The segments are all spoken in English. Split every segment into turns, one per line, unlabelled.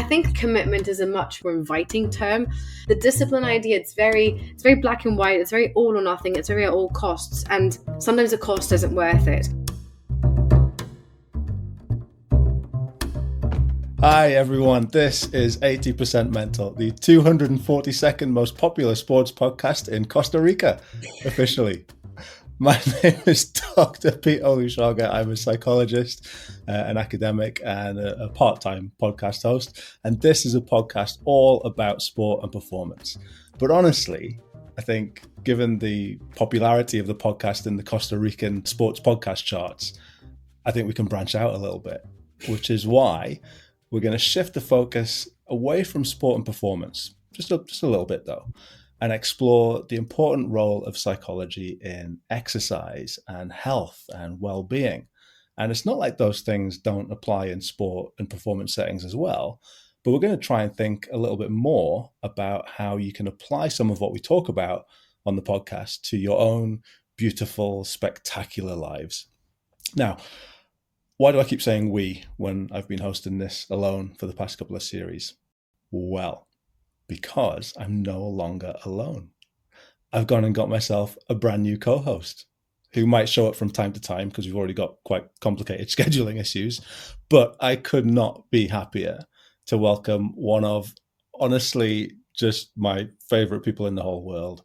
think commitment is a much more inviting term. The discipline idea, it's very black and white. It's very all or nothing. It's very at all costs. And sometimes the cost isn't worth it.
Hi everyone, this is 80% Mental, the 242nd most popular sports podcast in Costa Rica, officially. My name is Dr. Pete Olusoga. I'm a psychologist, an academic, and a part-time podcast host. And this is a podcast all about sport and performance. But honestly, I think given the popularity of the podcast in the Costa Rican sports podcast charts, I think we can branch out a little bit, which is why we're going to shift the focus away from sport and performance, just a little bit though, and explore the important role of psychology in exercise and health and well-being. And it's not like those things don't apply in sport and performance settings as well, but we're going to try and think a little bit more about how you can apply some of what we talk about on the podcast to your own beautiful, spectacular lives. Now, why do I keep saying we when I've been hosting this alone for the past couple of series? Well, because I'm no longer alone. I've gone and got myself a brand new co-host who might show up from time to time because we've already got quite complicated scheduling issues. But I could not be happier to welcome one of, honestly, just my favorite people in the whole world,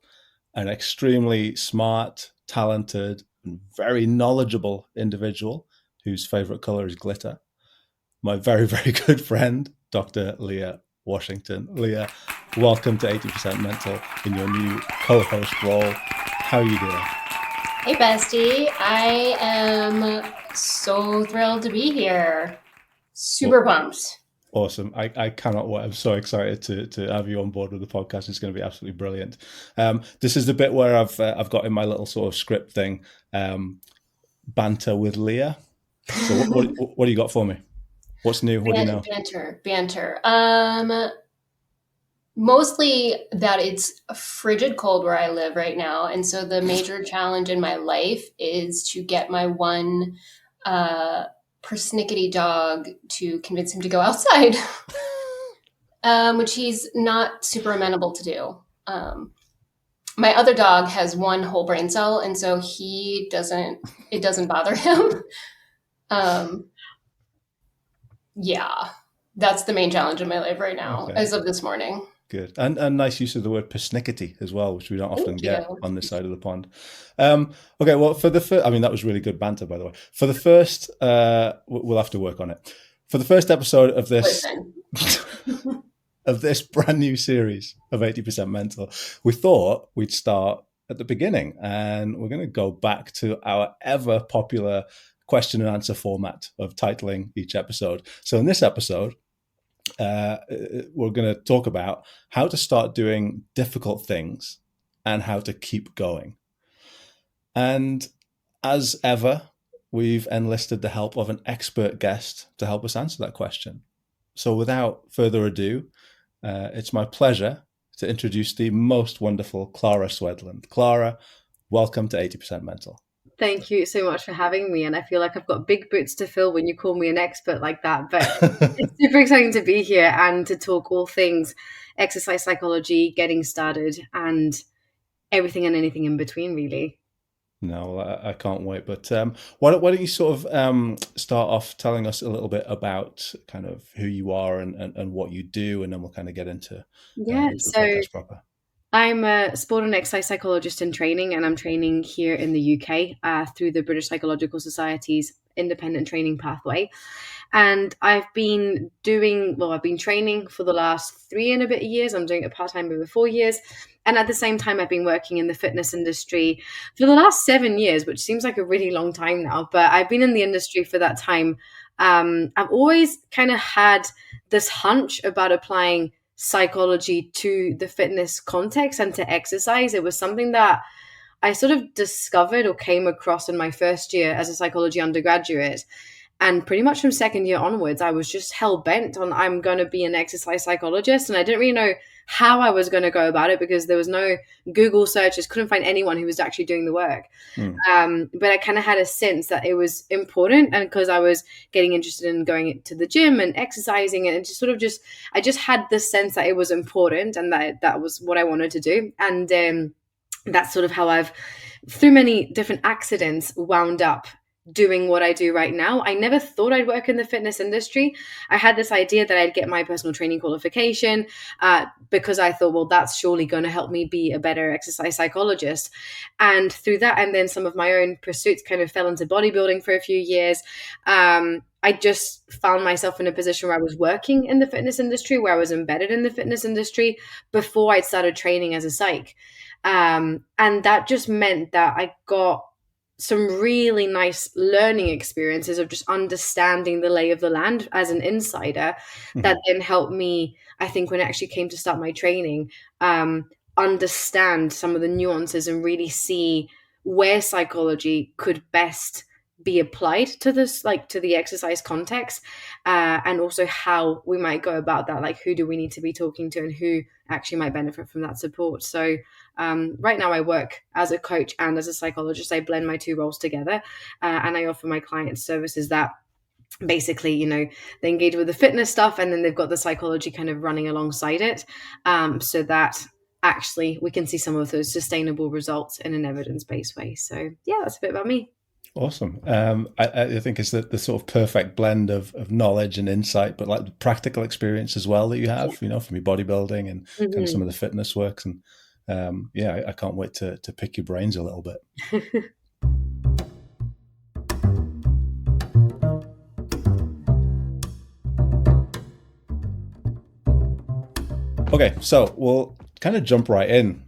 an extremely smart, talented, and very knowledgeable individual whose favorite color is glitter. My very, very good friend, Dr. Leah Washington. Leah, welcome to 80% Mental in your new co-host role. How are you doing?
Hey, bestie. I am so thrilled to be here. Super pumped.
Awesome. I cannot wait. I'm so excited to have you on board with the podcast. It's going to be absolutely brilliant. This is the bit where I've got in my little sort of script thing, banter with Leah. So what do you got for me? What's new? What do you know?
Banter. Mostly that it's a frigid cold where I live right now. And so the major challenge in my life is to get my one persnickety dog to convince him to go outside, which he's not super amenable to do. My other dog has one whole brain cell, and so it doesn't bother him. Yeah, that's the main challenge in my life right now, as of this morning.
Good. And nice use of the word persnickety as well, which we don't often get on this side of the pond. Okay, well, for the first, that was really good banter, by the way. For the first, we'll have to work on it. For the first episode of this, of this brand new series of 80% Mental, we thought we'd start at the beginning, and we're going to go back to our ever popular question and answer format of titling each episode. So in this episode, we're going to talk about how to start doing difficult things and how to keep going. And as ever, we've enlisted the help of an expert guest to help us answer that question. So without further ado, it's my pleasure to introduce the most wonderful Clara Swedlund. Clara, welcome to 80% Mental.
Thank you so much for having me. And I feel like I've got big boots to fill when you call me an expert like that. But it's super exciting to be here and to talk all things exercise psychology, getting started, and everything and anything in between, really.
No, I can't wait. But why don't you sort of start off telling us a little bit about kind of who you are and what you do, and then we'll kind of get into the podcast proper.
I'm a sport and exercise psychologist in training, and I'm training here in the UK through the British Psychological Society's independent training pathway. And I've been training for the last 3 and a bit years. I'm doing it part-time over 4 years. And at the same time, I've been working in the fitness industry for the last 7 years, which seems like a really long time now. But I've been in the industry for that time. I've always kind of had this hunch about applying psychology to the fitness context and to exercise. It was something that I sort of discovered or came across in my first year as a psychology undergraduate. And pretty much from second year onwards, I was just hell bent on I'm going to be an exercise psychologist. And I didn't really know how I was going to go about it, because there was no Google searches, couldn't find anyone who was actually doing the work. But I kind of had a sense that it was important, and because I was getting interested in going to the gym and exercising, and it just sort of I just had this sense that it was important, and that was what I wanted to do. And that's sort of how I've, through many different accidents, wound up doing what I do right now. I never thought I'd work in the fitness industry. I had this idea that I'd get my personal training qualification because I thought, well, that's surely going to help me be a better exercise psychologist. And through that, and then some of my own pursuits, kind of fell into bodybuilding for a few years. I just found myself in a position where I was working in the fitness industry, where I was embedded in the fitness industry before I'd started training as a psych. And that just meant that I got some really nice learning experiences of just understanding the lay of the land as an insider, that then helped me, I think, when it actually came to start my training, understand some of the nuances and really see where psychology could best be applied to this, like to the exercise context, and also how we might go about that, like who do we need to be talking to and who actually might benefit from that support. So right now I work as a coach and as a psychologist. I blend my two roles together, and I offer my clients services that basically, you know, they engage with the fitness stuff and then they've got the psychology kind of running alongside it, so that actually we can see some of those sustainable results in an evidence-based way. So yeah, that's a bit about me. Awesome.
I think it's the sort of perfect blend of knowledge and insight, but like the practical experience as well that you have, you know, from your bodybuilding and kind of some of the fitness works. And I can't wait to pick your brains a little bit. Okay, so we'll kind of jump right in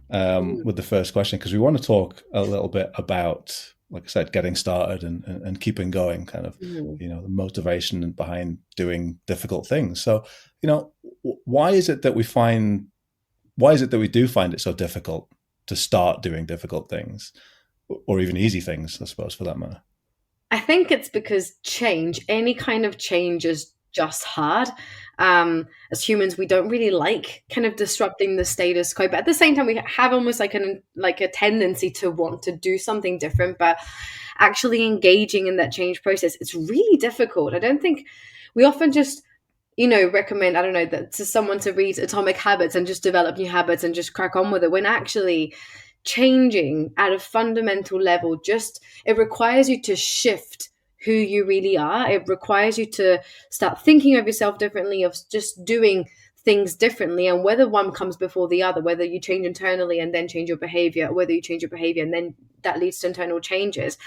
with the first question, because we want to talk a little bit about, like I said, getting started and keeping going, kind of, you know, the motivation behind doing difficult things. So, you know, why is it that we do find it so difficult to start doing difficult things, or even easy things, I suppose, for that matter?
I think it's because any kind of change is just hard. As humans, we don't really like kind of disrupting the status quo, but at the same time, we have almost like a tendency to want to do something different. But actually engaging in that change process, it's really difficult. I don't think we often just, you know, recommend, I don't know, that to someone to read Atomic Habits and just develop new habits and just crack on with it, when actually changing at a fundamental level, it requires you to shift who you really are. It requires you to start thinking of yourself differently, of just doing things differently, and whether one comes before the other, whether you change internally and then change your behavior, whether you change your behavior and then that leads to internal changes.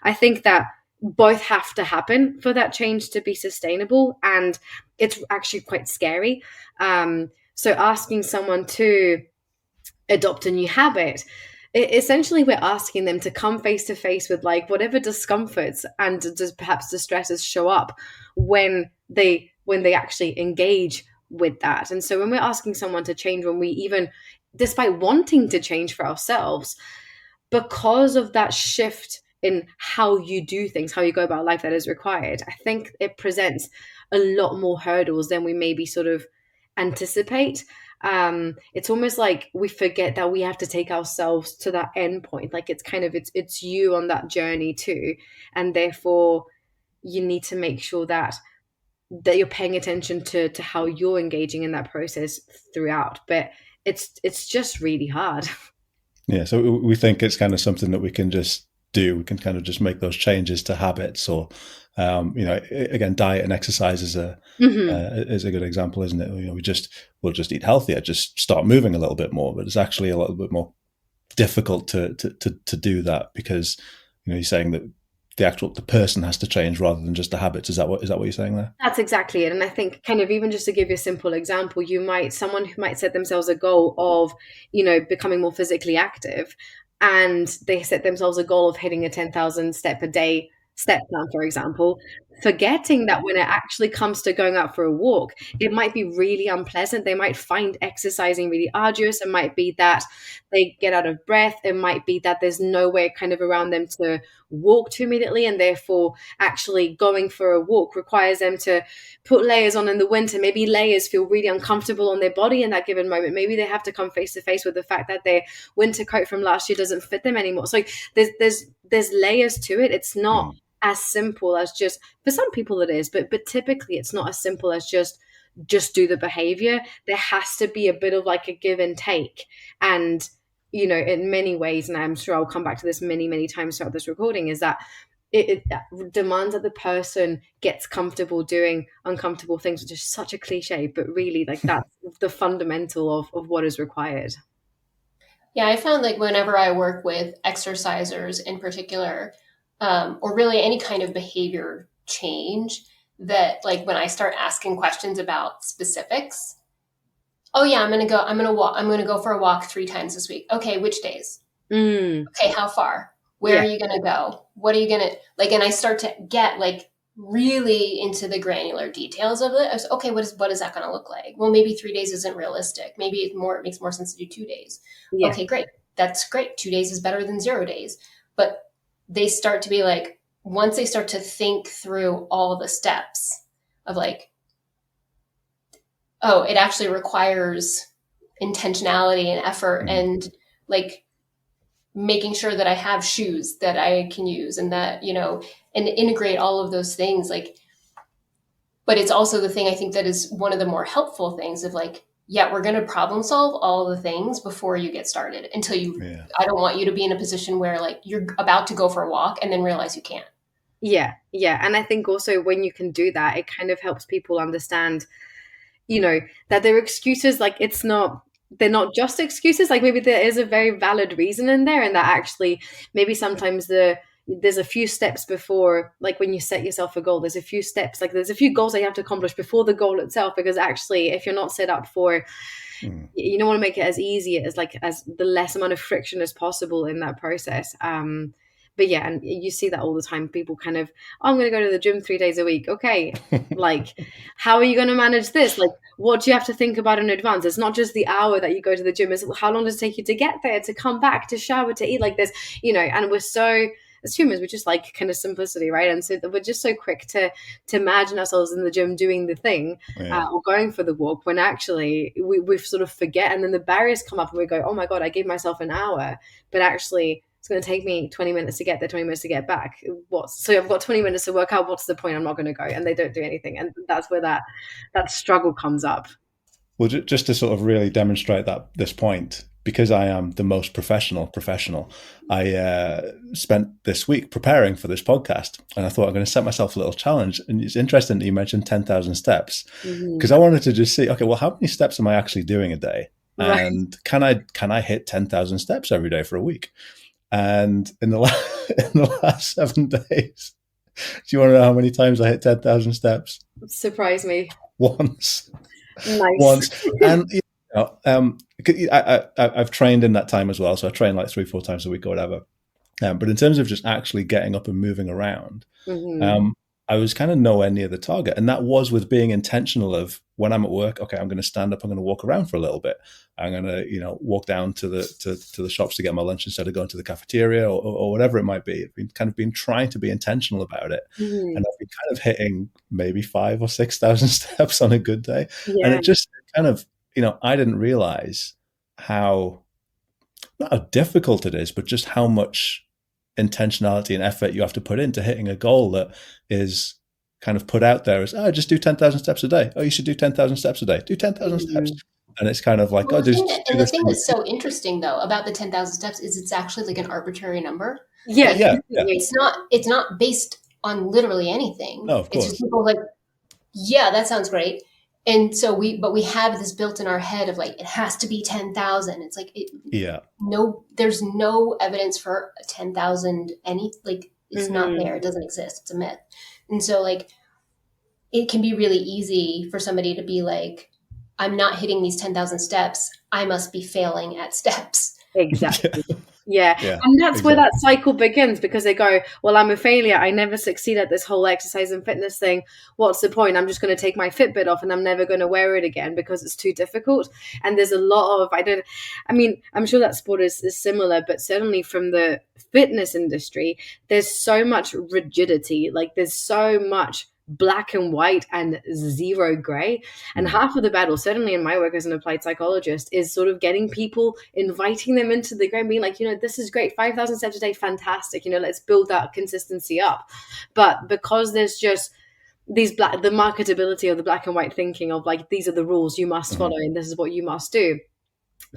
I think that both have to happen for that change to be sustainable, and it's actually quite scary. So asking someone to adopt a new habit, essentially we're asking them to come face to face with like whatever discomforts and perhaps distresses show up when they actually engage with that. And so when we're asking someone to change, when we even, despite wanting to change for ourselves, because of that shift in how you do things, how you go about life that is required, I think it presents a lot more hurdles than we maybe sort of anticipate. It's almost like we forget that we have to take ourselves to that end point. Like it's kind of, it's you on that journey too. And therefore you need to make sure that you're paying attention to how you're engaging in that process throughout. But it's just really hard.
Yeah. So we think it's kind of something that we can just do. We can kind of just make those changes to habits, or, you know, again, diet and exercise is a good example, isn't it? You know, we'll just eat healthier, just start moving a little bit more, but it's actually a little bit more difficult to do that, because, you know, you're saying that the person has to change rather than just the habits. Is that what you're saying there?
That's exactly it. And I think kind of even just to give you a simple example, someone who might set themselves a goal of, you know, becoming more physically active, and they set themselves a goal of hitting a 10,000 step a day step plan, for example, forgetting that when it actually comes to going out for a walk, it might be really unpleasant. They might find exercising really arduous. It might be that they get out of breath. It might be that there's no way kind of around them to walk to immediately, and therefore actually going for a walk requires them to put layers on in the winter. Maybe layers feel really uncomfortable on their body in that given moment. Maybe they have to come face to face with the fact that their winter coat from last year doesn't fit them anymore. So there's layers to it. It's not as simple as just, for some people it is, but typically it's not as simple as just do the behavior. There has to be a bit of like a give and take. And in many ways, and I'm sure I'll come back to this many times throughout this recording, is that it demands that the person gets comfortable doing uncomfortable things, which is such a cliche, but really like that's the fundamental of what is required.
Yeah, I found like whenever I work with exercisers in particular, or really any kind of behavior change, that like when I start asking questions about specifics, oh yeah, I'm going to go for a walk 3 times this week. Okay. Which days? Okay. How far? Where are you going to go? What are you going to like? And I start to get like really into the granular details of it. I was, okay, what is that going to look like? Well, maybe 3 days isn't realistic. Maybe it makes more sense to do 2 days. Yeah. Okay, great. That's great. 2 days is better than 0 days. But they start to be like, once they start to think through all the steps of like, oh, it actually requires intentionality and effort and like making sure that I have shoes that I can use and that, and integrate all of those things. Like, but it's also the thing I think that is one of the more helpful things of like, yeah, we're going to problem solve all the things before you get started I don't want you to be in a position where like you're about to go for a walk and then realize you can't.
Yeah. And I think also when you can do that, it kind of helps people understand, that their excuses, like they're not just excuses. Like maybe there is a very valid reason in there, and that actually maybe sometimes there's a few steps before, like when you set yourself a goal, there's a few steps, like there's a few goals that you have to accomplish before the goal itself, because actually if you're not set up for, you don't want to make it as easy as the less amount of friction as possible in that process. But yeah, and you see that all the time. People kind of, I'm going to go to the gym 3 days a week. Okay. Like, how are you going to manage this? Like, what do you have to think about in advance? It's not just the hour that you go to the gym. It's how long does it take you to get there, to come back, to shower, to eat, like this, and we're so, as humans, we're just like kind of simplicity, right? And so we're just so quick to imagine ourselves in the gym doing the thing or going for the walk, when actually we sort of forget. And then the barriers come up and we go, oh my God, I gave myself an hour, but actually it's going to take me 20 minutes to get there, 20 minutes to get back. So I've got 20 minutes to work out. What's the point? I'm not going to go. And they don't do anything. And that's where that struggle comes up.
Well, just to sort of really demonstrate this point, because I am the most professional, I spent this week preparing for this podcast, and I thought I'm going to set myself a little challenge. And it's interesting that you mentioned 10,000 steps, because I wanted to just see, okay, well, how many steps am I actually doing a day? And can I hit 10,000 steps every day for a week? And in the last 7 days, do you want to know how many times I hit 10,000 steps?
Surprise me.
Once.
Nice.
Once. And I've trained in that time as well. So I train like 3-4 times a week or whatever. But in terms of just actually getting up and moving around, I was kind of nowhere near the target. And that was with being intentional of, when I'm at work, okay, I'm going to stand up, I'm going to walk around for a little bit. I'm going to, walk down to the shops to get my lunch instead of going to the cafeteria or whatever it might be. I've been trying to be intentional about it. And I've been kind of hitting maybe 5,000 or 6,000 steps on a good day. And it just kind of, I didn't realize not how difficult it is, but just how much intentionality and effort you have to put into hitting a goal that is kind of put out there as, just do 10,000 steps a day. Oh, you should do 10,000 steps a day. Do 10,000 steps. And it's kind of like,
the thing that's so interesting though about the 10,000 steps is it's actually like an arbitrary number.
Yeah.
It's not based on literally anything.
No, of course.
It's just people like, yeah, that sounds great. And so we have this built in our head of like, it has to be 10,000. It's like, there's no evidence for 10,000 it's not there. It doesn't exist. It's a myth. And so like, it can be really easy for somebody to be like, I'm not hitting these 10,000 steps. I must be failing at steps.
Exactly. Yeah.
Yeah,
And that's where that
exactly.
cycle begins, because they go, well, I'm a failure. I never succeed at this whole exercise and fitness thing. What's the point? I'm just going to take my Fitbit off and I'm never going to wear it again because it's too difficult. And there's a lot of, I'm sure that sport is similar, but certainly from the fitness industry, there's so much rigidity. Like there's so much black and white and zero gray. And half of the battle, certainly in my work as an applied psychologist, is sort of getting people, inviting them into the gray, being like, this is great, 5,000 steps a day, fantastic, let's build that consistency up. But because there's just the marketability of the black and white thinking of like, these are the rules you must follow and this is what you must do,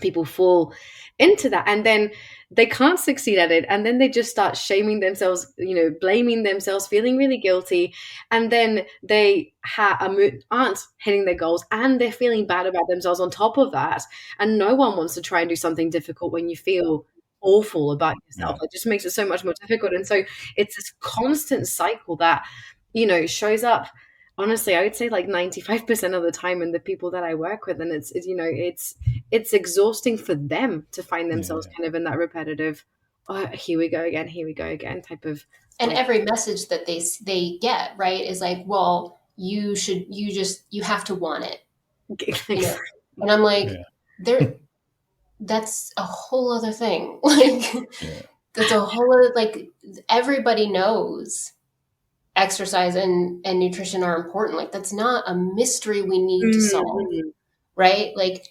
people fall into that, and then they can't succeed at it, and then they just start shaming themselves, blaming themselves, feeling really guilty, and then they aren't hitting their goals, and they're feeling bad about themselves on top of that. And no one wants to try and do something difficult when you feel awful about yourself. It just makes it so much more difficult. And so it's this constant cycle that shows up, honestly, I would say like 95% of the time in the people that I work with. And it's exhausting for them to find themselves kind of in that repetitive, oh, here we go again type of.
And every message that they get, right, is like, well, you have to want it. And I'm like, that's a whole other thing. Like, that's a whole other, like, everybody knows exercise and nutrition are important. Like, that's not a mystery we need to solve, right? Like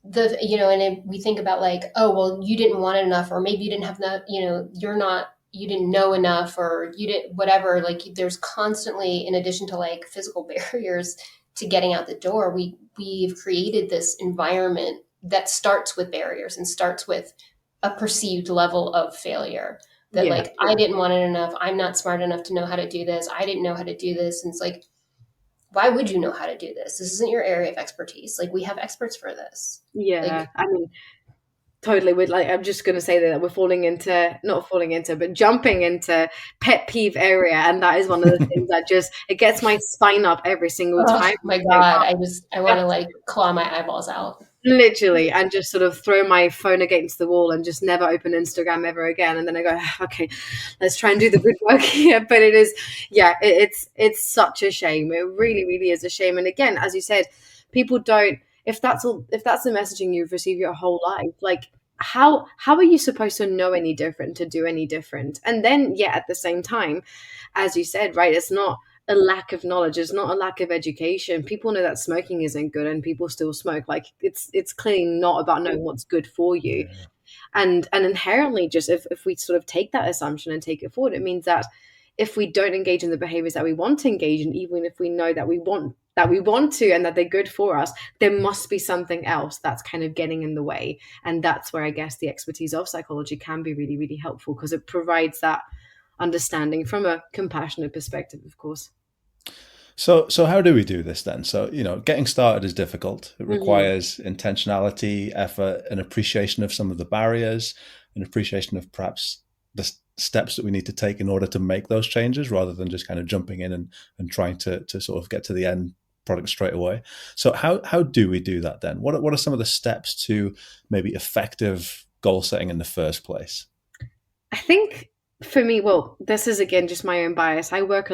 and we think about like, oh, well, you didn't want it enough, or maybe you didn't have enough, you didn't know enough, or you didn't, whatever. Like, there's constantly, in addition to like physical barriers to getting out the door, we've created this environment that starts with barriers and starts with a perceived level of failure. That like, I didn't want it enough. I'm not smart enough to know how to do this. I didn't know how to do this. And it's like, why would you know how to do this? This isn't your area of expertise. Like, we have experts for this.
Yeah. Like, totally. I'm just going to say that we're jumping into pet peeve area. And that is one of the things that it gets my spine up every single time.
My God. I want to like claw my eyeballs out.
Literally, and just sort of throw my phone against the wall and just never open Instagram ever again. And then I go, okay, let's try and do the good work here. But it is, it's such a shame. It really, really is a shame. And again, as you said, people don't, if that's the messaging you've received your whole life, like how are you supposed to know any different, to do any different? And then, at the same time, as you said, right, it's not a lack of knowledge, it's not a lack of education. People know that smoking isn't good and people still smoke. Like it's clearly not about knowing what's good for you. And inherently, just if we sort of take that assumption and take it forward, it means that if we don't engage in the behaviors that we want to engage in, even if we know that we want to and that they're good for us, there must be something else that's kind of getting in the way. And that's where I guess the expertise of psychology can be really, really helpful, because it provides that understanding from a compassionate perspective, of course.
So how do we do this then? So, getting started is difficult. It requires intentionality, effort, an appreciation of some of the barriers, an appreciation of perhaps the steps that we need to take in order to make those changes, rather than just kind of jumping in and trying to sort of get to the end product straight away. So how do we do that then? What are some of the steps to maybe effective goal setting in the first place?
I think for me, well, this is again just my own bias. I work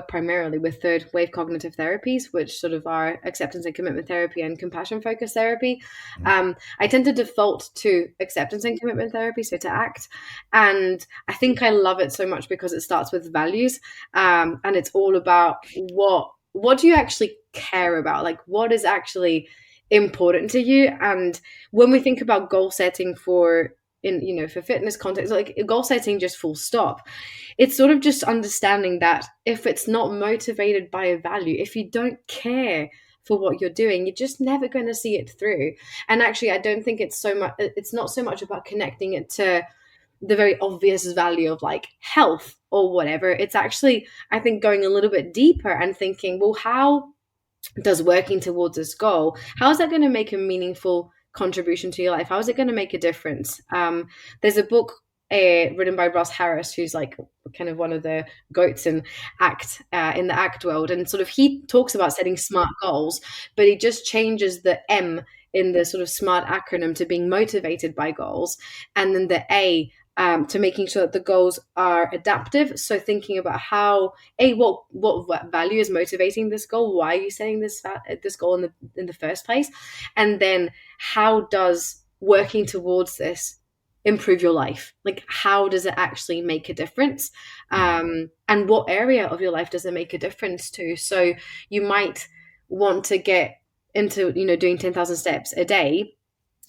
primarily with third wave cognitive therapies, which sort of are acceptance and commitment therapy and compassion focused therapy. I tend to default to acceptance and commitment therapy, so to ACT. And I think I love it so much because it starts with values, and it's all about what do you actually care about? Like, what is actually important to you? And when we think about goal setting for fitness context, like goal setting just full stop, it's sort of just understanding that if it's not motivated by a value, if you don't care for what you're doing, you're just never going to see it through. And actually, I don't think it's not so much about connecting it to the very obvious value of like health or whatever. It's actually, I think, going a little bit deeper and thinking, well, how does working towards this goal, how is that going to make a meaningful contribution to your life? How is it going to make a difference? There's a book written by Ross Harris, who's like kind of one of the goats in the ACT world, and sort of he talks about setting smart goals, but he just changes the M in the sort of SMART acronym to being motivated by goals, and then the A, to making sure that the goals are adaptive. So thinking about what value is motivating this goal? Why are you setting this goal in the first place? And then how does working towards this improve your life? Like, how does it actually make a difference? And what area of your life does it make a difference to? So you might want to get into, doing 10,000 steps a day,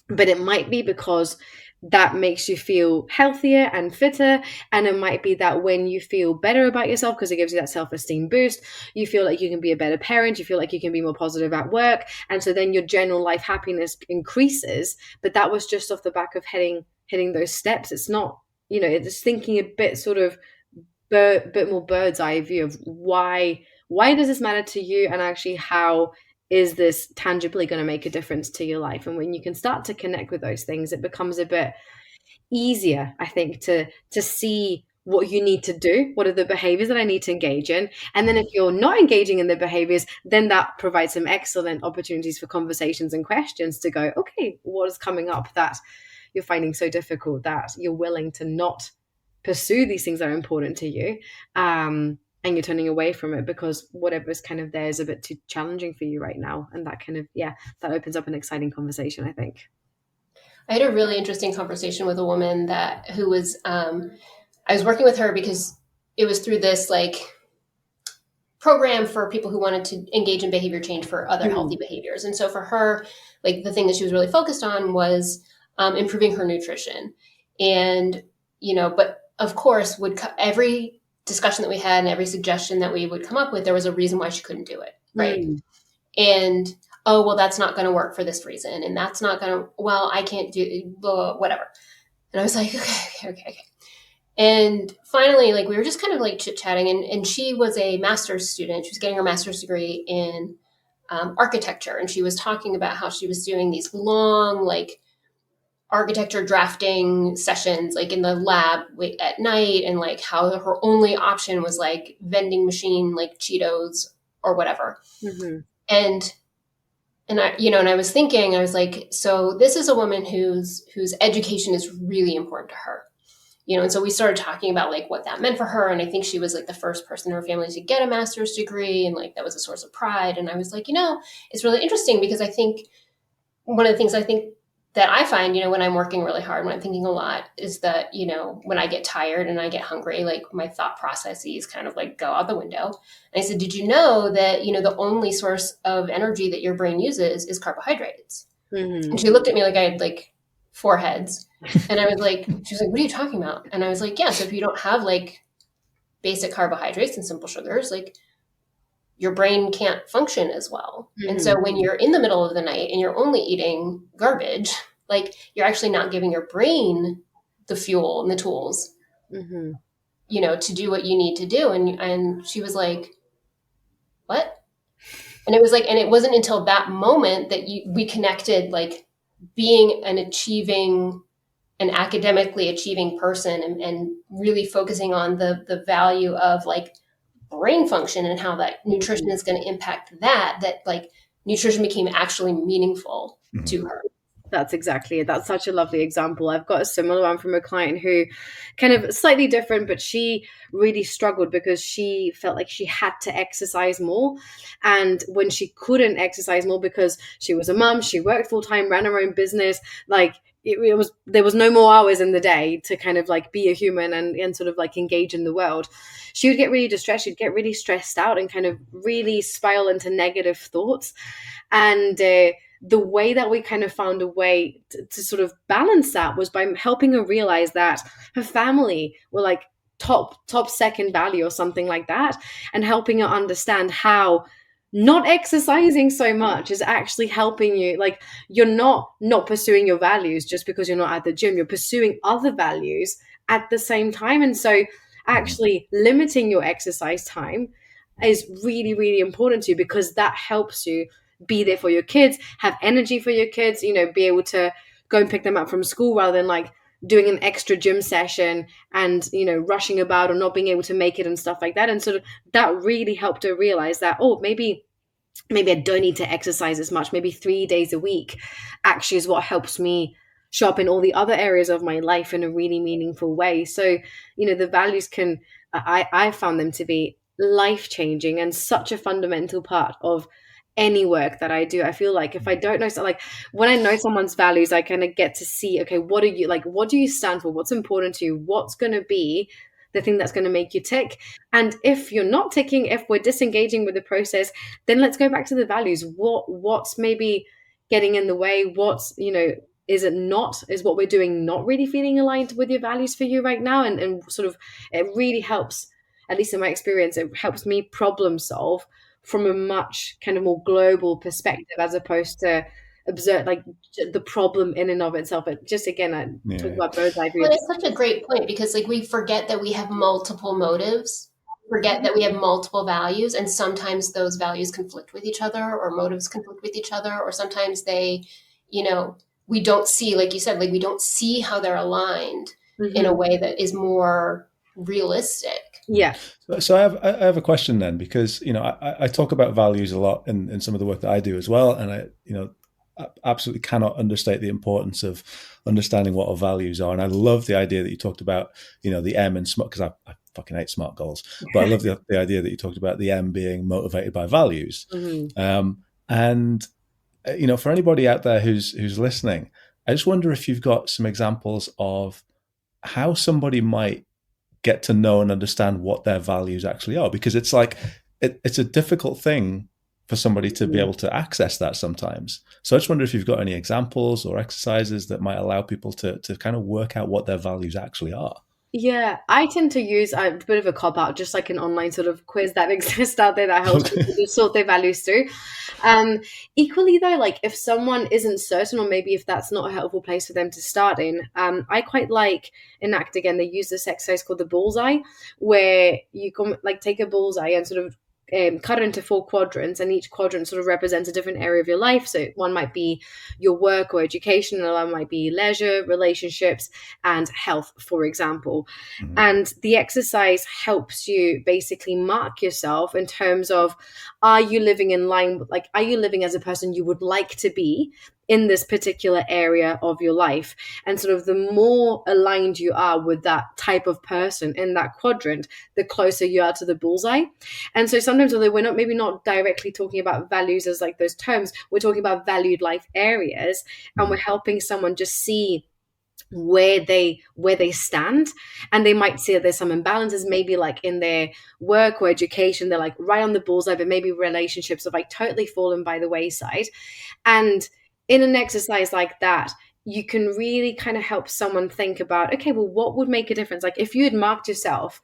but it might be because that makes you feel healthier and fitter. And it might be that when you feel better about yourself, because it gives you that self-esteem boost, you feel like you can be a better parent, you feel like you can be more positive at work. And so then your general life happiness increases. But that was just off the back of hitting those steps. It's not, it's thinking a bit sort of bit more bird's eye view of why does this matter to you, and actually how is this tangibly going to make a difference to your life? And when you can start to connect with those things, it becomes a bit easier, I think, to see what you need to do. What are the behaviors that I need to engage in? And then if you're not engaging in the behaviors, then that provides some excellent opportunities for conversations and questions to go, okay, what is coming up that you're finding so difficult that you're willing to not pursue these things that are important to you? And you're turning away from it because whatever's kind of there is a bit too challenging for you right now. And that kind of, that opens up an exciting conversation, I think.
I had a really interesting conversation with a woman who was, I was working with her because it was through this program for people who wanted to engage in behavior change for other healthy behaviors. And so for her, the thing that she was really focused on was improving her nutrition. And, but of course every discussion that we had and every suggestion that we would come up with, there was a reason why she couldn't do it. Right. And, oh, well, that's not going to work for this reason. And that's not going to, well, I can't do whatever. And I was like, okay. And finally, we were just kind of chit-chatting, and she was a master's student. She was getting her master's degree in architecture. And she was talking about how she was doing these long, architecture drafting sessions, in the lab at night, and how her only option was vending machine, Cheetos or whatever. Mm-hmm. And I, and I was thinking, I was so this is a woman whose education is really important to her, and so we started talking about what that meant for her. And I think she was the first person in her family to get a master's degree. And that was a source of pride. And I was it's really interesting because I think one of the things that I find, when I'm working really hard, when I'm thinking a lot, is that, when I get tired and I get hungry, my thought processes kind of go out the window. And I said, did you know that, the only source of energy that your brain uses is carbohydrates? Mm-hmm. And she looked at me like I had 4 heads. And I was she was what are you talking about? And I was yeah, so if you don't have basic carbohydrates and simple sugars, your brain can't function as well. Mm-hmm. And so when you're in the middle of the night and you're only eating garbage, you're actually not giving your brain the fuel and the tools, mm-hmm. To do what you need to do. And she was what? And it was and it wasn't until that moment that we connected, being an academically achieving person and really focusing on the value of brain function and how that nutrition is going to impact that nutrition became actually meaningful mm-hmm. to her.
That's exactly it. That's such a lovely example. I've got a similar one from a client who kind of slightly different, but she really struggled because she felt like she had to exercise more. And when she couldn't exercise more because she was a mum, she worked full time, ran her own business, there was no more hours in the day to kind of be a human and sort of engage in the world. She would get really distressed. She'd get really stressed out and kind of really spiral into negative thoughts. And the way that we kind of found a way to sort of balance that was by helping her realize that her family were top second value or something like that, and helping her understand how not exercising so much is actually helping you. You're not pursuing your values just because you're not at the gym. You're pursuing other values at the same time. And so actually limiting your exercise time is really, really important to you, because that helps you be there for your kids, have energy for your kids, be able to go and pick them up from school rather than doing an extra gym session and, rushing about or not being able to make it and stuff like that. And sort of that really helped her realize that, maybe maybe I don't need to exercise as much, maybe 3 days a week actually is what helps me show up in all the other areas of my life in a really meaningful way. So, the values I found them to be life changing and such a fundamental part of any work that I do. I feel like if I don't know, so like when I know someone's values, I kind of get to see, okay, what do you stand for? What's important to you? What's going to be the thing that's going to make you tick? And if you're not ticking, if we're disengaging with the process, then let's go back to the values. What's maybe getting in the way? What's, is what we're doing not really feeling aligned with your values for you right now? And sort of, it really helps, at least in my experience, it helps me problem solve from a much kind of more global perspective, as opposed to observe like the problem in and of itself. But just again, I talk about bird's eye view.
Well, it's such a great point, because like we forget that we have multiple motives, forget that we have multiple values, and sometimes those values conflict with each other, or motives conflict with each other, or sometimes they, we don't see, like you said, like we don't see how they're aligned in a way that is more realistic.
Yeah.
So I have a question then, because I talk about values a lot in some of the work that I do as well, and I absolutely cannot understate the importance of understanding what our values are. And I love the idea that you talked about, the M and SMART, because I fucking hate SMART goals, but I love the idea that you talked about the M being motivated by values. And for anybody out there who's listening, I just wonder if you've got some examples of how somebody might get to know and understand what their values actually are, because it's like it's a difficult thing for somebody to be able to access that sometimes. So I just wonder if you've got any examples or exercises that might allow people to kind of work out what their values actually are.
Yeah, I tend to use a bit of a cop-out, just like an online sort of quiz that exists out there that helps people to sort their values through. Equally though, like if someone isn't certain, or maybe if that's not a helpful place for them to start in, I quite like Enact again. They use this exercise called the bullseye, where you can like take a bullseye and sort of cut it into 4 quadrants, and each quadrant sort of represents a different area of your life. So one might be your work or education, another might be leisure, relationships, and health, for example. And the exercise helps you basically mark yourself in terms of, are you living in line with, like, are you living as a person you would like to be in this particular area of your life? And sort of the more aligned you are with that type of person in that quadrant, the closer you are to the bullseye. And so sometimes, although we're maybe not directly talking about values as like those terms, we're talking about valued life areas, and we're helping someone just see where they stand. And they might see that there's some imbalances, maybe like in their work or education, they're like right on the bullseye, but maybe relationships have like totally fallen by the wayside. And in an exercise like that, you can really kind of help someone think about, okay, well, what would make a difference? Like if you had marked yourself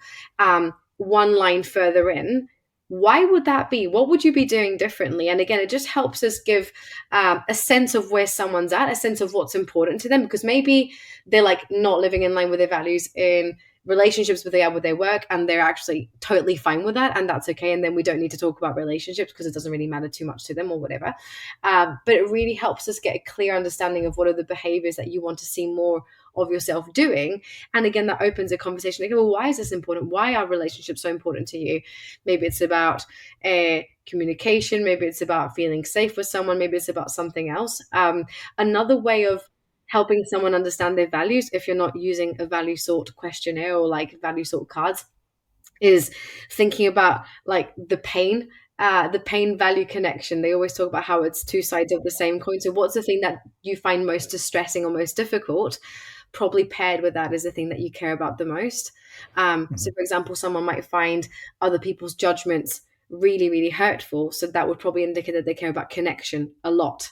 one line further in, why would that be? What would you be doing differently? And again, it just helps us give a sense of where someone's at, a sense of what's important to them, because maybe they're like not living in line with their values in relationships, but they are with their work, and they're actually totally fine with that, and that's okay. And then we don't need to talk about relationships because it doesn't really matter too much to them or whatever. But it really helps us get a clear understanding of what are the behaviors that you want to see more of yourself doing. And again, that opens a conversation like, well, why is this important? Why are relationships so important to you? Maybe it's about communication, maybe it's about feeling safe with someone, maybe it's about something else. Another way of helping someone understand their values, if you're not using a value sort questionnaire or like value sort cards, is thinking about like the pain value connection. They always talk about how it's 2 sides of the same coin. So what's the thing that you find most distressing or most difficult? Probably paired with that is the thing that you care about the most. So for example, someone might find other people's judgments really, really hurtful. So that would probably indicate that they care about connection a lot.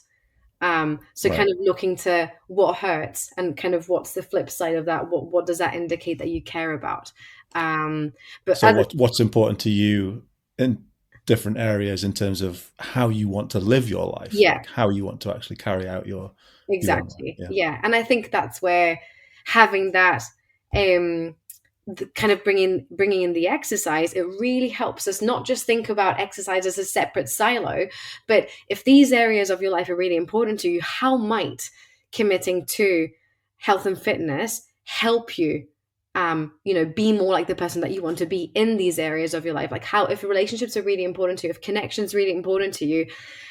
Kind of looking to what hurts and kind of what's the flip side of that. What does that indicate that you care about? But
so what's important to you in different areas in terms of how you want to live your life, like how you want to actually carry out your
exactly. Yeah. And I think that's where having that kind of bringing in the exercise, it really helps us not just think about exercise as a separate silo, but if these areas of your life are really important to you, how might committing to health and fitness help you be more like the person that you want to be in these areas of your life. Like how, if relationships are really important to you, if connection's really important to you,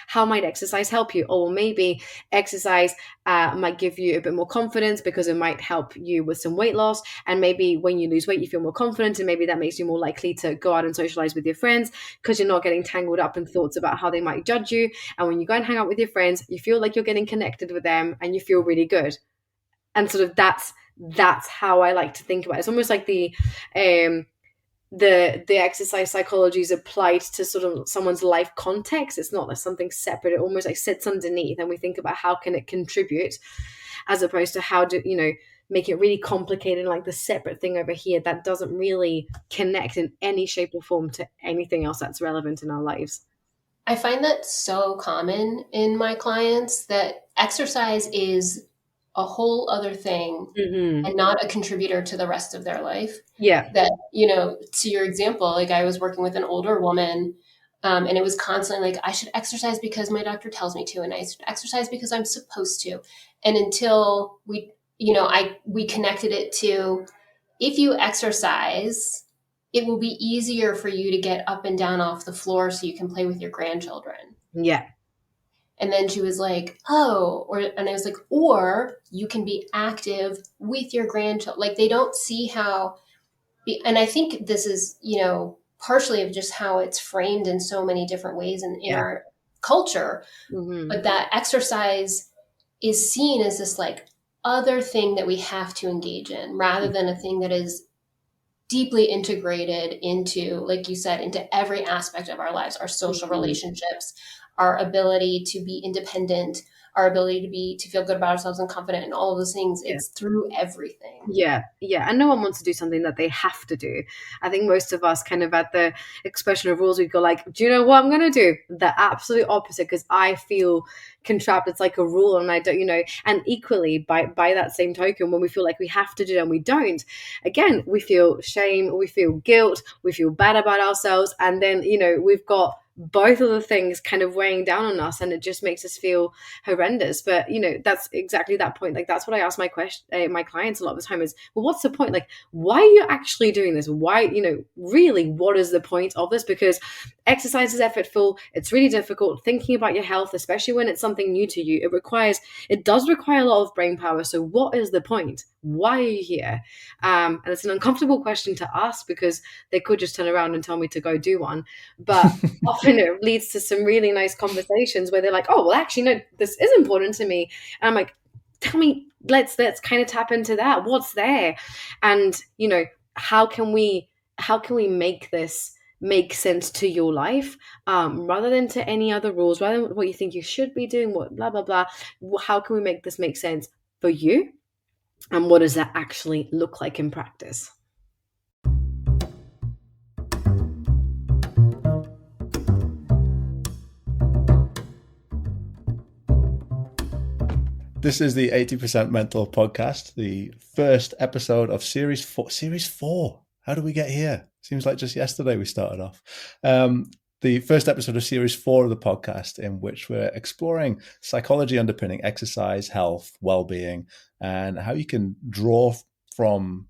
how might exercise help you? Or maybe exercise might give you a bit more confidence because it might help you with some weight loss. And maybe when you lose weight, you feel more confident, and maybe that makes you more likely to go out and socialize with your friends because you're not getting tangled up in thoughts about how they might judge you. And when you go and hang out with your friends, you feel like you're getting connected with them and you feel really good. And sort of that's how I like to think about it. It's almost like the exercise psychology is applied to sort of someone's life context. It's not like something separate. It almost like sits underneath, and we think about how can it contribute, as opposed to how do make it really complicated, like the separate thing over here that doesn't really connect in any shape or form to anything else that's relevant in our lives.
I find that so common in my clients that exercise is a whole other thing and not a contributor to the rest of their life.
Yeah.
That, to your example, like I was working with an older woman and it was constantly like, I should exercise because my doctor tells me to, and I should exercise because I'm supposed to. And until we connected it to, if you exercise, it will be easier for you to get up and down off the floor so you can play with your grandchildren.
Yeah.
And then she was like, and I was like, or you can be active with your grandchildren. Like they don't see how, and I think this is, partially of just how it's framed in so many different ways in our culture, but that exercise is seen as this like other thing that we have to engage in rather than a thing that is deeply integrated into, like you said, into every aspect of our lives, our social relationships, our ability to be independent, our ability to feel good about ourselves and confident, and all of those things. Yeah. It's through everything.
Yeah. And no one wants to do something that they have to do. I think most of us kind of at the expression of rules, we go like, do you know what I'm going to do? The absolute opposite, because I feel contrapped. It's like a rule, and I don't, and equally by that same token, when we feel like we have to do it and we don't, again, we feel shame, we feel guilt, we feel bad about ourselves. And then, we've got both of the things kind of weighing down on us, and it just makes us feel horrendous. But that's exactly that point. Like that's what I ask my clients a lot of the time is, well, what's the point? Like, why are you actually doing this? Why, really, what is the point of this? Because exercise is effortful. It's really difficult. Thinking about your health, especially when it's something new to you, it does require a lot of brain power. So what is the point? Why are you here? And it's an uncomfortable question to ask, because they could just turn around and tell me to go do one. But often it leads to some really nice conversations where they're like, oh, well, actually, no, this is important to me. And I'm like, tell me, let's kind of tap into that. What's there? And, how can we make this make sense to your life, rather than to any other rules, rather than what you think you should be doing, what blah, blah, blah. How can we make this make sense for you? And what does that actually look like in practice?
This is the 80% Mental podcast, the first episode of Series 4. Series 4. How did we get here? Seems like just yesterday we started off. The first episode of Series 4 of the podcast, in which we're exploring psychology underpinning exercise, health, well-being, and how you can draw from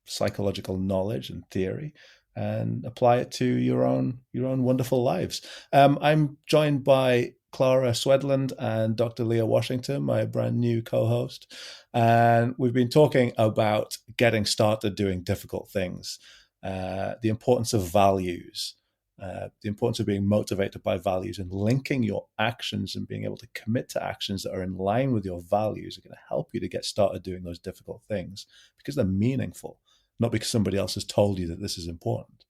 psychological knowledge and theory and apply it to your own wonderful lives. I'm joined by Clara Swedlund and Dr. Leah Washington, my brand new co-host. And we've been talking about getting started doing difficult things, the importance of values, the importance of being motivated by values, and linking your actions and being able to commit to actions that are in line with your values are going to help you to get started doing those difficult things because they're meaningful, not because somebody else has told you that this is important.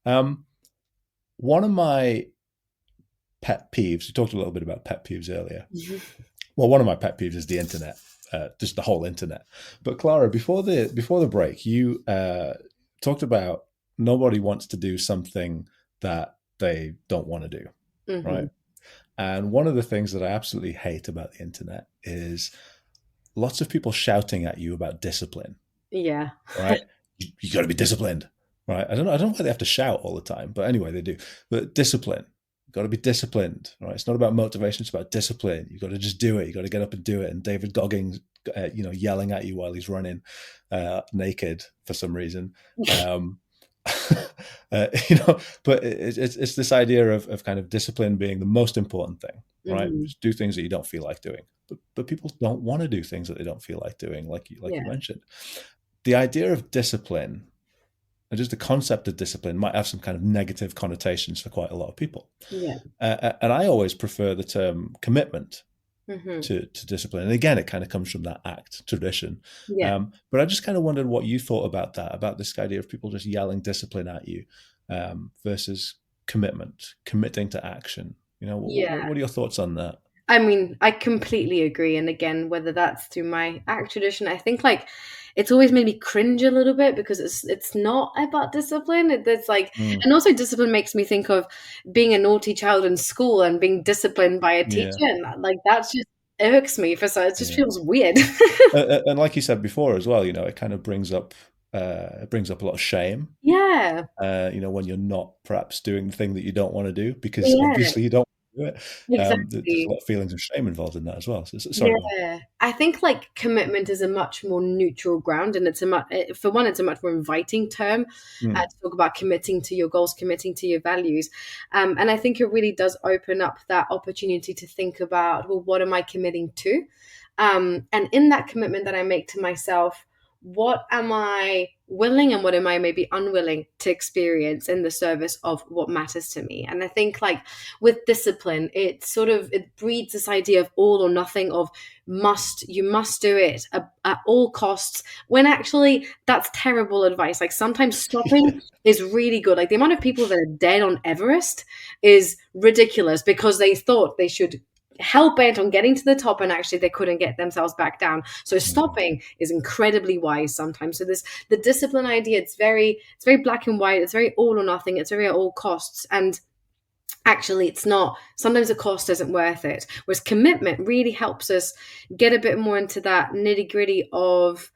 One of my pet peeves, we talked a little bit about pet peeves earlier. Well, one of my pet peeves is the internet, just the whole internet. But Clara, before the break, you talked about nobody wants to do something that they don't want to do, right? And one of the things that I absolutely hate about the internet is lots of people shouting at you about discipline.
Yeah.
Right? You got to be disciplined, right? I don't know why they have to shout all the time, but anyway, they do. But discipline. You've got to be disciplined, right? It's not about motivation, it's about discipline. You've got to just do it. You've got to get up and do it. And David Goggins yelling at you while he's running naked for some reason. But it's this idea of kind of discipline being the most important thing, right?
Mm-hmm.
Just do things that you don't feel like doing, but people don't want to do things that they don't feel like doing, like you mentioned. The idea of discipline, and just the concept of discipline, might have some kind of negative connotations for quite a lot of people. And I always prefer the term commitment to discipline. And again, it kind of comes from that ACT tradition. But I just kind of wondered what you thought about that, about this idea of people just yelling discipline at you versus committing to action. What are your thoughts on that?
I mean, I completely agree. And again, whether that's through my ACT tradition, I think it's always made me cringe a little bit because it's not about discipline. It's and also discipline makes me think of being a naughty child in school and being disciplined by a teacher. And that's just irks me it just feels weird.
And like you said before as well, it kind of brings up a lot of shame. When you're not perhaps doing the thing that you don't want to do because obviously you don't. Exactly. There's a lot of feelings of shame involved in that as well. Sorry.
I think commitment is a much more neutral ground, and it's a much more inviting term to talk about committing to your goals, committing to your values, and I think it really does open up that opportunity to think about, well, what am I committing to, and in that commitment that I make to myself, what am I willing and what am I maybe unwilling to experience in the service of what matters to me? And I think with discipline, it breeds this idea of all or nothing, of you must do it at all costs, when actually that's terrible advice. Sometimes stopping is really good. The amount of people that are dead on Everest is ridiculous because they thought they should hell bent on getting to the top and actually they couldn't get themselves back down. So stopping is incredibly wise sometimes. So the discipline idea, it's very black and white. It's very all or nothing. It's very at all costs. And actually it's not. Sometimes the cost isn't worth it. Whereas commitment really helps us get a bit more into that nitty gritty of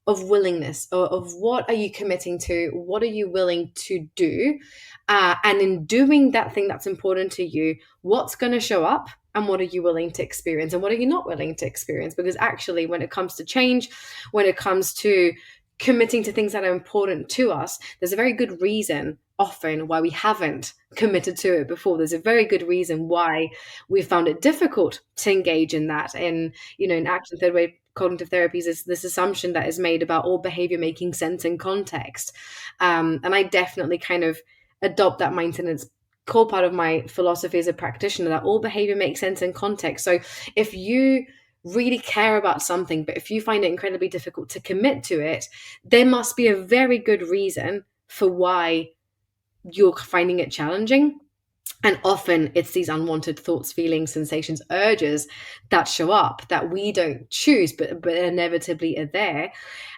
willingness, of what are you committing to? What are you willing to do? And in doing that thing that's important to you, what's going to show up and what are you willing to experience and what are you not willing to experience? Because actually, when it comes to change, when it comes to committing to things that are important to us, there's a very good reason often why we haven't committed to it before. There's a very good reason why we found it difficult to engage in that. And, in action, third way cognitive therapies is this assumption that is made about all behavior making sense in context. And I definitely kind of adopt that mindset. It's core part of my philosophy as a practitioner that all behavior makes sense in context. So if you really care about something, but if you find it incredibly difficult to commit to it, there must be a very good reason for why you're finding it challenging. And often it's these unwanted thoughts, feelings, sensations, urges that show up that we don't choose, but inevitably are there.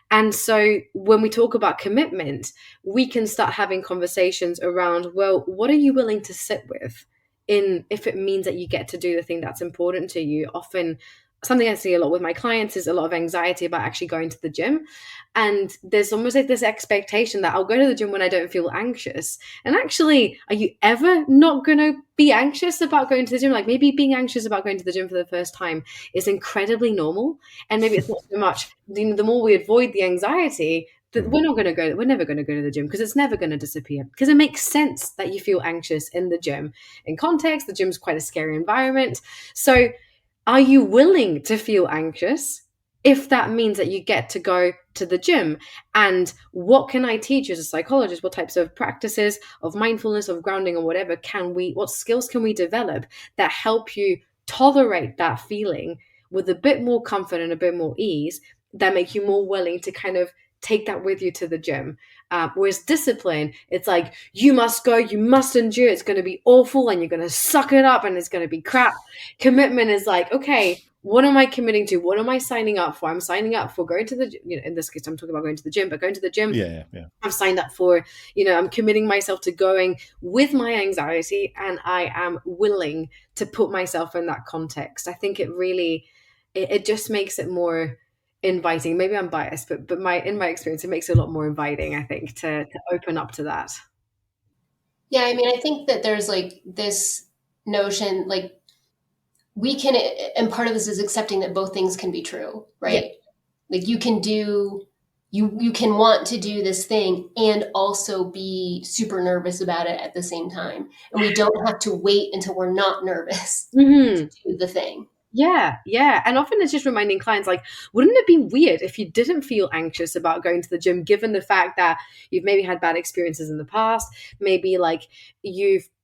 And so when we talk about commitment, we can start having conversations around, well, what are you willing to sit with if it means that you get to do the thing that's important to you? Often something I see a lot with my clients is a lot of anxiety about actually going to the gym. And there's almost this expectation that I'll go to the gym when I don't feel anxious. And actually, are you ever not going to be anxious about going to the gym? Maybe being anxious about going to the gym for the first time is incredibly normal. And maybe it's not so much, the more we avoid the anxiety, that we're never going to go to the gym because it's never going to disappear, because it makes sense that you feel anxious in the gym. In context, the gym's quite a scary environment. So are you willing to feel anxious if that means that you get to go to the gym? And what can I teach you as a psychologist? What types of practices of mindfulness, of grounding, or whatever what skills can we develop that help you tolerate that feeling with a bit more comfort and a bit more ease, that make you more willing to kind of take that with you to the gym? Whereas discipline, it's you must go, you must endure, it's going to be awful and you're going to suck it up and it's going to be crap. Commitment is okay, what am I committing to? What am I signing up for? I'm signing up for going to the, in this case, I'm talking about going to the gym, but going to the gym, I've signed up for, I'm committing myself to going with my anxiety, and I am willing to put myself in that context. I think it really, it just makes it more inviting. Maybe I'm biased, but in my experience, it makes it a lot more inviting, I think, to open up to that.
Yeah, I mean, I think that there's this notion, we can, and part of this is accepting that both things can be true, right? Yeah. Like you can want to do this thing and also be super nervous about it at the same time. And we don't have to wait until we're not nervous to do the thing.
Yeah. And often it's just reminding clients, like, wouldn't it be weird if you didn't feel anxious about going to the gym, given the fact that you've maybe had bad experiences in the past, maybe like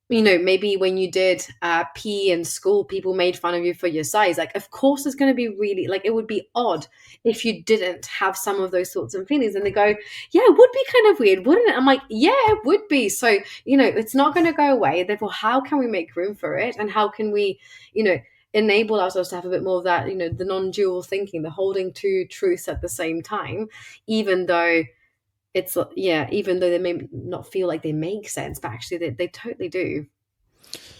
maybe when you did PE in school, people made fun of you for your size. Like, of course, it's going to be really, like, it would be odd if you didn't have some of those thoughts and feelings. And they go, yeah, it would be kind of weird, wouldn't it? I'm like, yeah, it would be. So, it's not going to go away. Therefore, how can we make room for it? And how can we, enable ourselves to have a bit more of that, the non-dual thinking, the holding two truths at the same time, even though they may not feel like they make sense, but actually they totally do.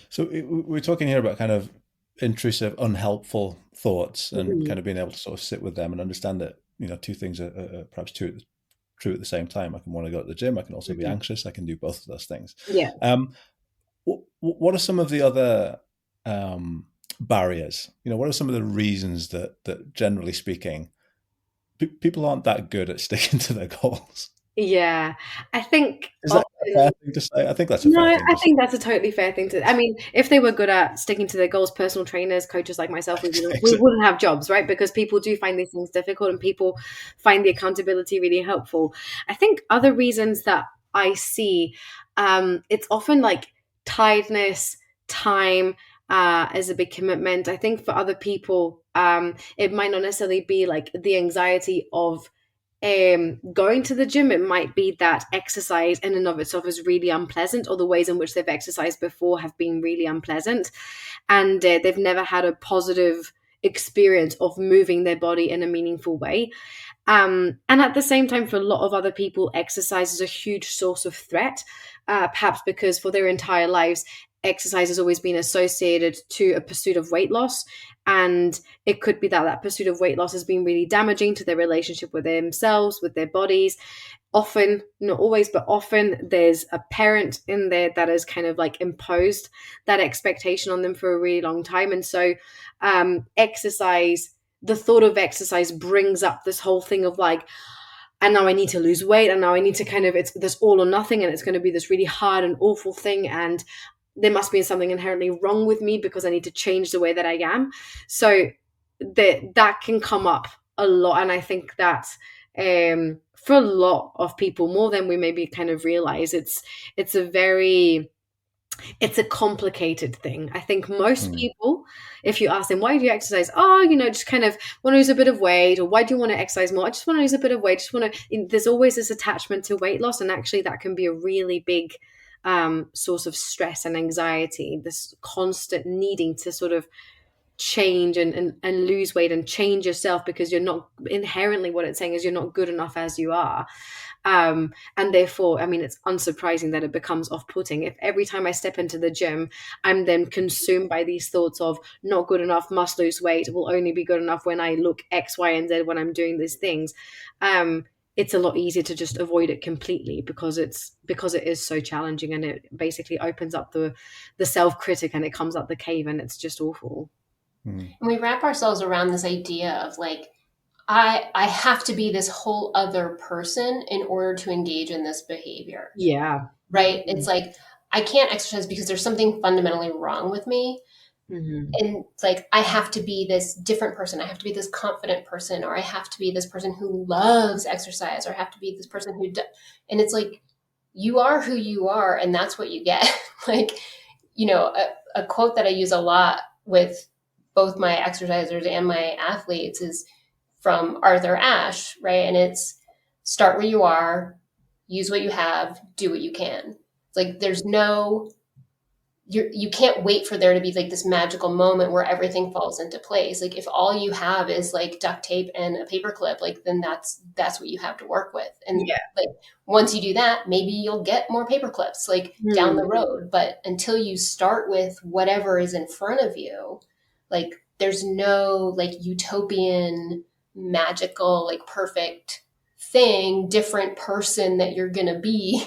So we're talking here about kind of intrusive, unhelpful thoughts and kind of being able to sort of sit with them and understand that, two things are perhaps true at the same time. I can want to go to the gym. I can also be anxious. I can do both of those things.
Yeah.
What are some of the other barriers? What are some of the reasons that generally speaking, people aren't that good at sticking to their goals?
Yeah, I think.
Is that a fair thing to say? I think that's a fair thing to say.
I think that's a totally fair thing to. I mean, if they were good at sticking to their goals, personal trainers, coaches like myself, we wouldn't have jobs, right? Because people do find these things difficult, and people find the accountability really helpful. I think other reasons that I see, it's often like tiredness, time. Is a big commitment. I think for other people, it might not necessarily be like the anxiety of going to the gym. It might be that exercise in and of itself is really unpleasant, or the ways in which they've exercised before have been really unpleasant, and they've never had a positive experience of moving their body in a meaningful way. And at the same time, for a lot of other people, exercise is a huge source of threat, perhaps because for their entire lives, exercise has always been associated to a pursuit of weight loss. And it could be that pursuit of weight loss has been really damaging to their relationship with themselves, with their bodies. Often, not always, but often there's a parent in there that has kind of like imposed that expectation on them for a really long time. And so the thought of exercise brings up this whole thing of like, and now I need to lose weight, and now I need to it's this all or nothing, and it's going to be this really hard and awful thing, and there must be something inherently wrong with me because I need to change the way that I am. So that can come up a lot. And I think that for a lot of people, more than we maybe kind of realize, it's a complicated thing. I think most people, if you ask them, why do you exercise? Just kind of want to lose a bit of weight. Or why do you want to exercise more? I just want to lose a bit of weight. There's always this attachment to weight loss. And actually that can be a really big source of stress and anxiety, this constant needing to sort of change and lose weight and change yourself, because you're not inherently, what it's saying is you're not good enough as you are. And therefore, I mean, it's unsurprising that it becomes off-putting. If every time I step into the gym, I'm then consumed by these thoughts of not good enough, must lose weight, will only be good enough when I look X, Y, and Z when I'm doing these things. It's a lot easier to just avoid it completely because it is so challenging, and it basically opens up the self-critic, and it comes up the cave, and it's just awful.
And we wrap ourselves around this idea of like, I have to be this whole other person in order to engage in this behavior.
Yeah.
Right. It's like, I can't exercise because there's something fundamentally wrong with me. And it's like, I have to be this different person. I have to be this confident person, or I have to be this person who loves exercise, or I have to be this person who does. And it's like, you are who you are, and that's what you get. Like, a quote that I use a lot with both my exercisers and my athletes is from Arthur Ashe, right? And it's start where you are, use what you have, do what you can. It's like, there's no... You can't wait for there to be like this magical moment where everything falls into place. Like, if all you have is like duct tape and a paper clip, like, then that's what you have to work with. And like, once you do that, maybe you'll get more paper clips like down the road. But until you start with whatever is in front of you, like, there's no like utopian, magical, like perfect thing, different person that you're going to be.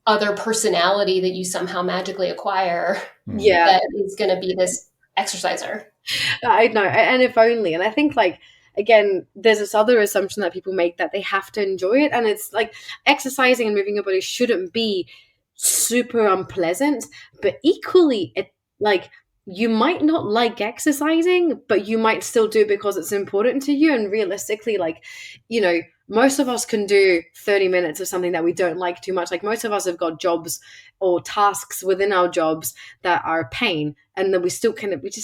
Other personality that you somehow magically acquire that is going to be this exerciser.
I know, and if only. And I think, like, again, there's this other assumption that people make that they have to enjoy it, and it's like exercising and moving your body shouldn't be super unpleasant, but equally, it like you might not like exercising, but you might still do it because it's important to you. And realistically, like, you know, most of us can do 30 minutes of something that we don't like too much. Like, most of us have got jobs or tasks within our jobs that are a pain, and then we just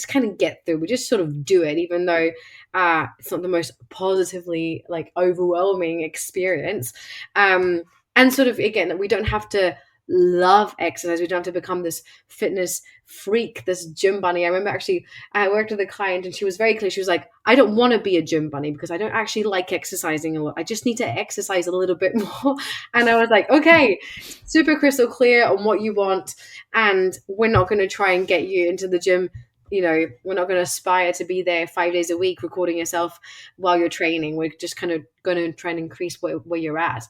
kind of get through. We just sort of do it, even though it's not the most positively like overwhelming experience. And sort of, again, we don't have to love exercise. We don't have to become this fitness freak, this gym bunny. I remember actually I worked with a client and she was very clear. She was like, I don't want to be a gym bunny because I don't actually like exercising a lot. I just need to exercise a little bit more. And I was like, okay, super crystal clear on what you want. And we're not going to try and get you into the gym. You know, we're not going to aspire to be there 5 days a week recording yourself while you're training. We're just kind of going to try and increase where you're at.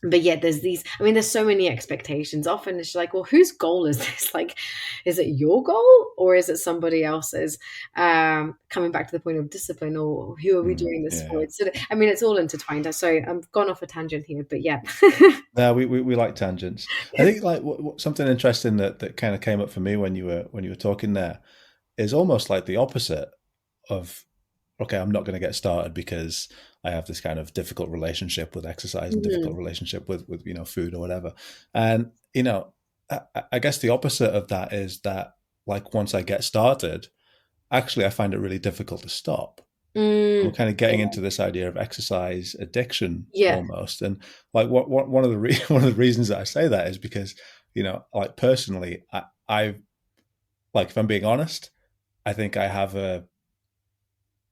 But yeah, there's so many expectations. Often it's like, well, whose goal is this? Like, is it your goal or is it somebody else's? Coming back to the point of discipline, or who are we doing this for? It's I mean, it's all intertwined. So I've gone off a tangent here, but yeah.
No, we like tangents. I think like something interesting that kind of came up for me when you were talking there is almost like the opposite of, okay, I'm not going to get started because I have this kind of difficult relationship with exercise and difficult relationship with you know, food or whatever. And, you know, I guess the opposite of that is that, like, once I get started, actually I find it really difficult to stop. I'm kind of getting into this idea of exercise addiction almost. And like one of the reasons that I say that is because, you know, like personally, I like, if I'm being honest, I think I have a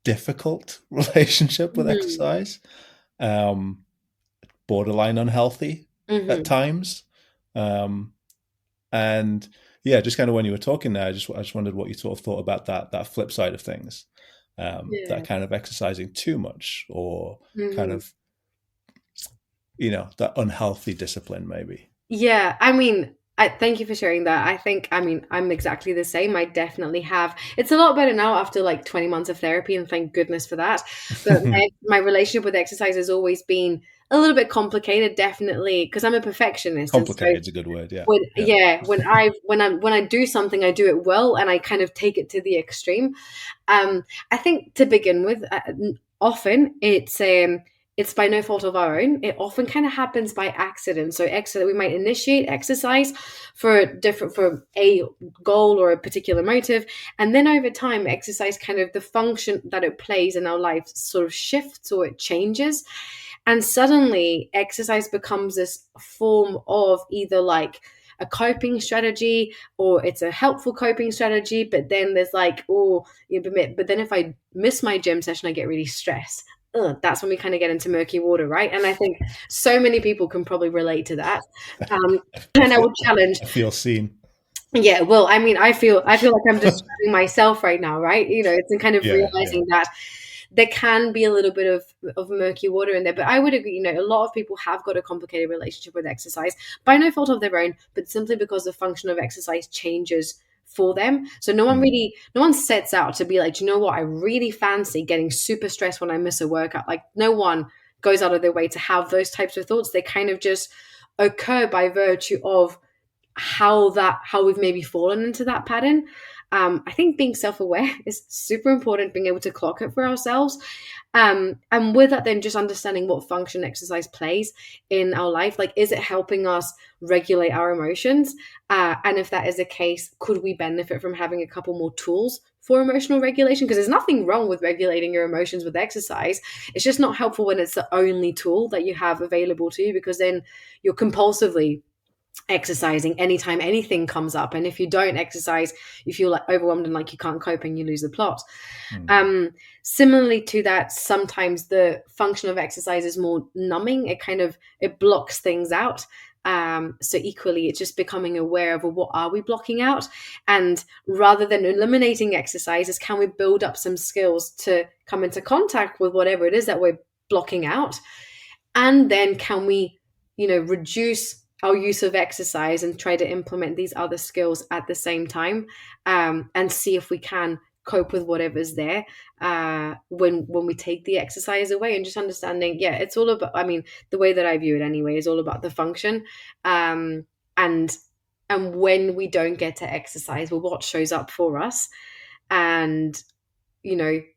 difficult relationship with exercise, borderline unhealthy at times. And yeah, just kind of when you were talking there, I just wondered what you sort of thought about that flip side of things, that kind of exercising too much, or kind of, you know, that unhealthy discipline maybe.
Yeah, I mean, I thank you for sharing that. I think, I mean, I'm exactly the same. I definitely have. It's a lot better now after like 20 months of therapy, and thank goodness for that. But my relationship with exercise has always been a little bit complicated, definitely, because I'm a perfectionist.
Complicated is a good word, yeah.
When I do something, I do it well, and I kind of take it to the extreme. I think to begin with, often it's by no fault of our own. It often kind of happens by accident. So we might initiate exercise for a goal or a particular motive. And then over time, exercise, kind of the function that it plays in our life, sort of shifts or it changes. And suddenly exercise becomes this form of either like a coping strategy, or it's a helpful coping strategy. But then there's like, but then if I miss my gym session, I get really stressed. That's when we kind of get into murky water, right? And I think so many people can probably relate to that. And I would challenge.
I feel seen.
Yeah, well, I mean, I feel like I'm describing myself right now, right? You know, it's kind of realizing that there can be a little bit of murky water in there. But I would agree, you know, a lot of people have got a complicated relationship with exercise by no fault of their own, but simply because the function of exercise changes for them. So no one sets out to be like, do you know what, I really fancy getting super stressed when I miss a workout. Like, no one goes out of their way to have those types of thoughts. They kind of just occur by virtue of how we've maybe fallen into that pattern. I think being self-aware is super important, being able to clock it for ourselves. And with that, then just understanding what function exercise plays in our life. Like, is it helping us regulate our emotions? And if that is the case, could we benefit from having a couple more tools for emotional regulation? Because there's nothing wrong with regulating your emotions with exercise. It's just not helpful when it's the only tool that you have available to you, because then you're compulsively exercising anytime anything comes up. And if you don't exercise, you feel like overwhelmed and like you can't cope, and you lose the plot. Similarly to that, sometimes the function of exercise is more numbing. It blocks things out. So equally, it's just becoming aware of, well, what are we blocking out? And rather than eliminating exercises, can we build up some skills to come into contact with whatever it is that we're blocking out? And then can we, reduce our use of exercise and try to implement these other skills at the same time, and see if we can cope with whatever's there when we take the exercise away. And just understanding, it's all about, I mean, the way that I view it anyway is all about the function, and when we don't get to exercise, well, what shows up for us, and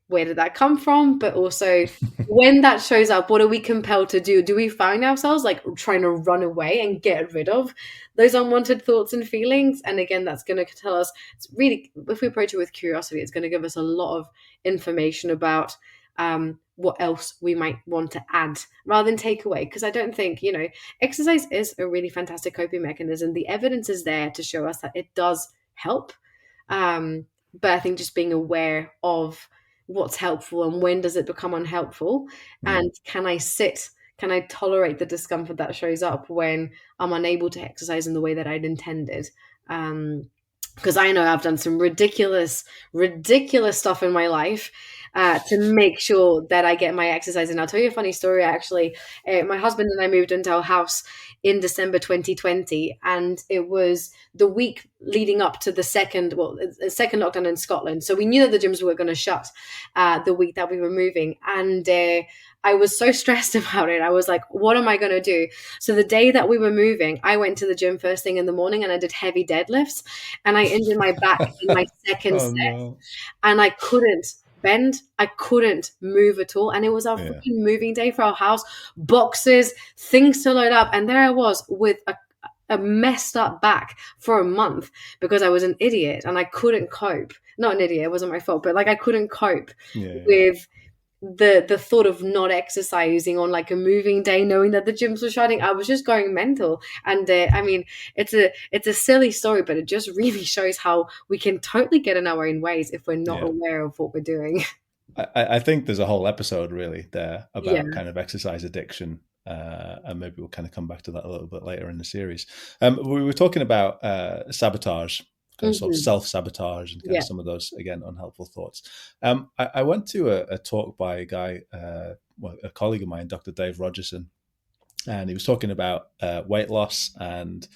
where did that come from? But also, when that shows up, what are we compelled to do? Do we find ourselves like trying to run away and get rid of those unwanted thoughts and feelings? And again, that's going to tell us, it's really, if we approach it with curiosity, it's going to give us a lot of information about what else we might want to add rather than take away. Because I don't think, exercise is a really fantastic coping mechanism. The evidence is there to show us that it does help. But I think just being aware of what's helpful and when does it become unhelpful, and can I tolerate the discomfort that shows up when I'm unable to exercise in the way that I'd intended. Because I know I've done some ridiculous stuff in my life to make sure that I get my exercise. And I'll tell you a funny story, actually. My husband and I moved into our house in December 2020, and it was the week leading up to the second lockdown in Scotland. So we knew that the gyms were going to shut the week that we were moving. And I was so stressed about it. I was like, what am I going to do? So the day that we were moving, I went to the gym first thing in the morning and I did heavy deadlifts, and I injured my back in my second set. No. And I couldn't bend. I couldn't move at all. And it was our freaking moving day for our house, boxes, things to load up. And there I was with a messed up back for a month because I was an idiot and I couldn't cope. Not an idiot, it wasn't my fault, but like I couldn't cope with the thought of not exercising on like a moving day, knowing that the gyms were shutting. I was just going mental. And I mean, it's a silly story, but it just really shows how we can totally get in our own ways if we're not aware of what we're doing.
I think there's a whole episode really there about kind of exercise addiction. And maybe we'll kind of come back to that a little bit later in the series. We were talking about sabotage, kind of sort of self-sabotage and kind of some of those, again, unhelpful thoughts. I went to a talk by a guy, a colleague of mine, Dr. Dave Rogerson, and he was talking about weight loss and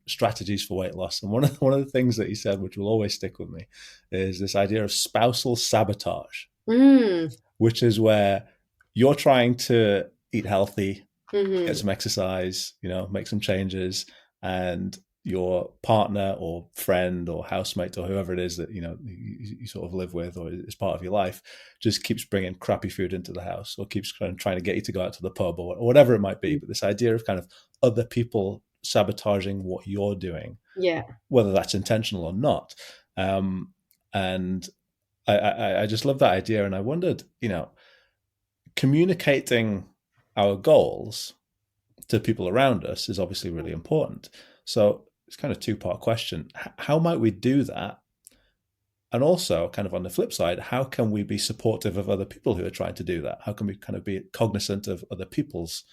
strategies for weight loss. And one of the things that he said, which will always stick with me, is this idea of spousal sabotage, which is where you're trying to eat healthy, get some exercise, make some changes, and your partner or friend or housemate or whoever it is that you sort of live with or is part of your life just keeps bringing crappy food into the house or keeps kind of trying to get you to go out to the pub or whatever it might be. But this idea of kind of other people sabotaging what you're doing, whether that's intentional or not. And I just love that idea. And I wondered, communicating our goals to people around us is obviously really important. So it's kind of a two-part question. How might we do that? And also, kind of on the flip side, how can we be supportive of other people who are trying to do that? How can we kind of be cognizant of other people's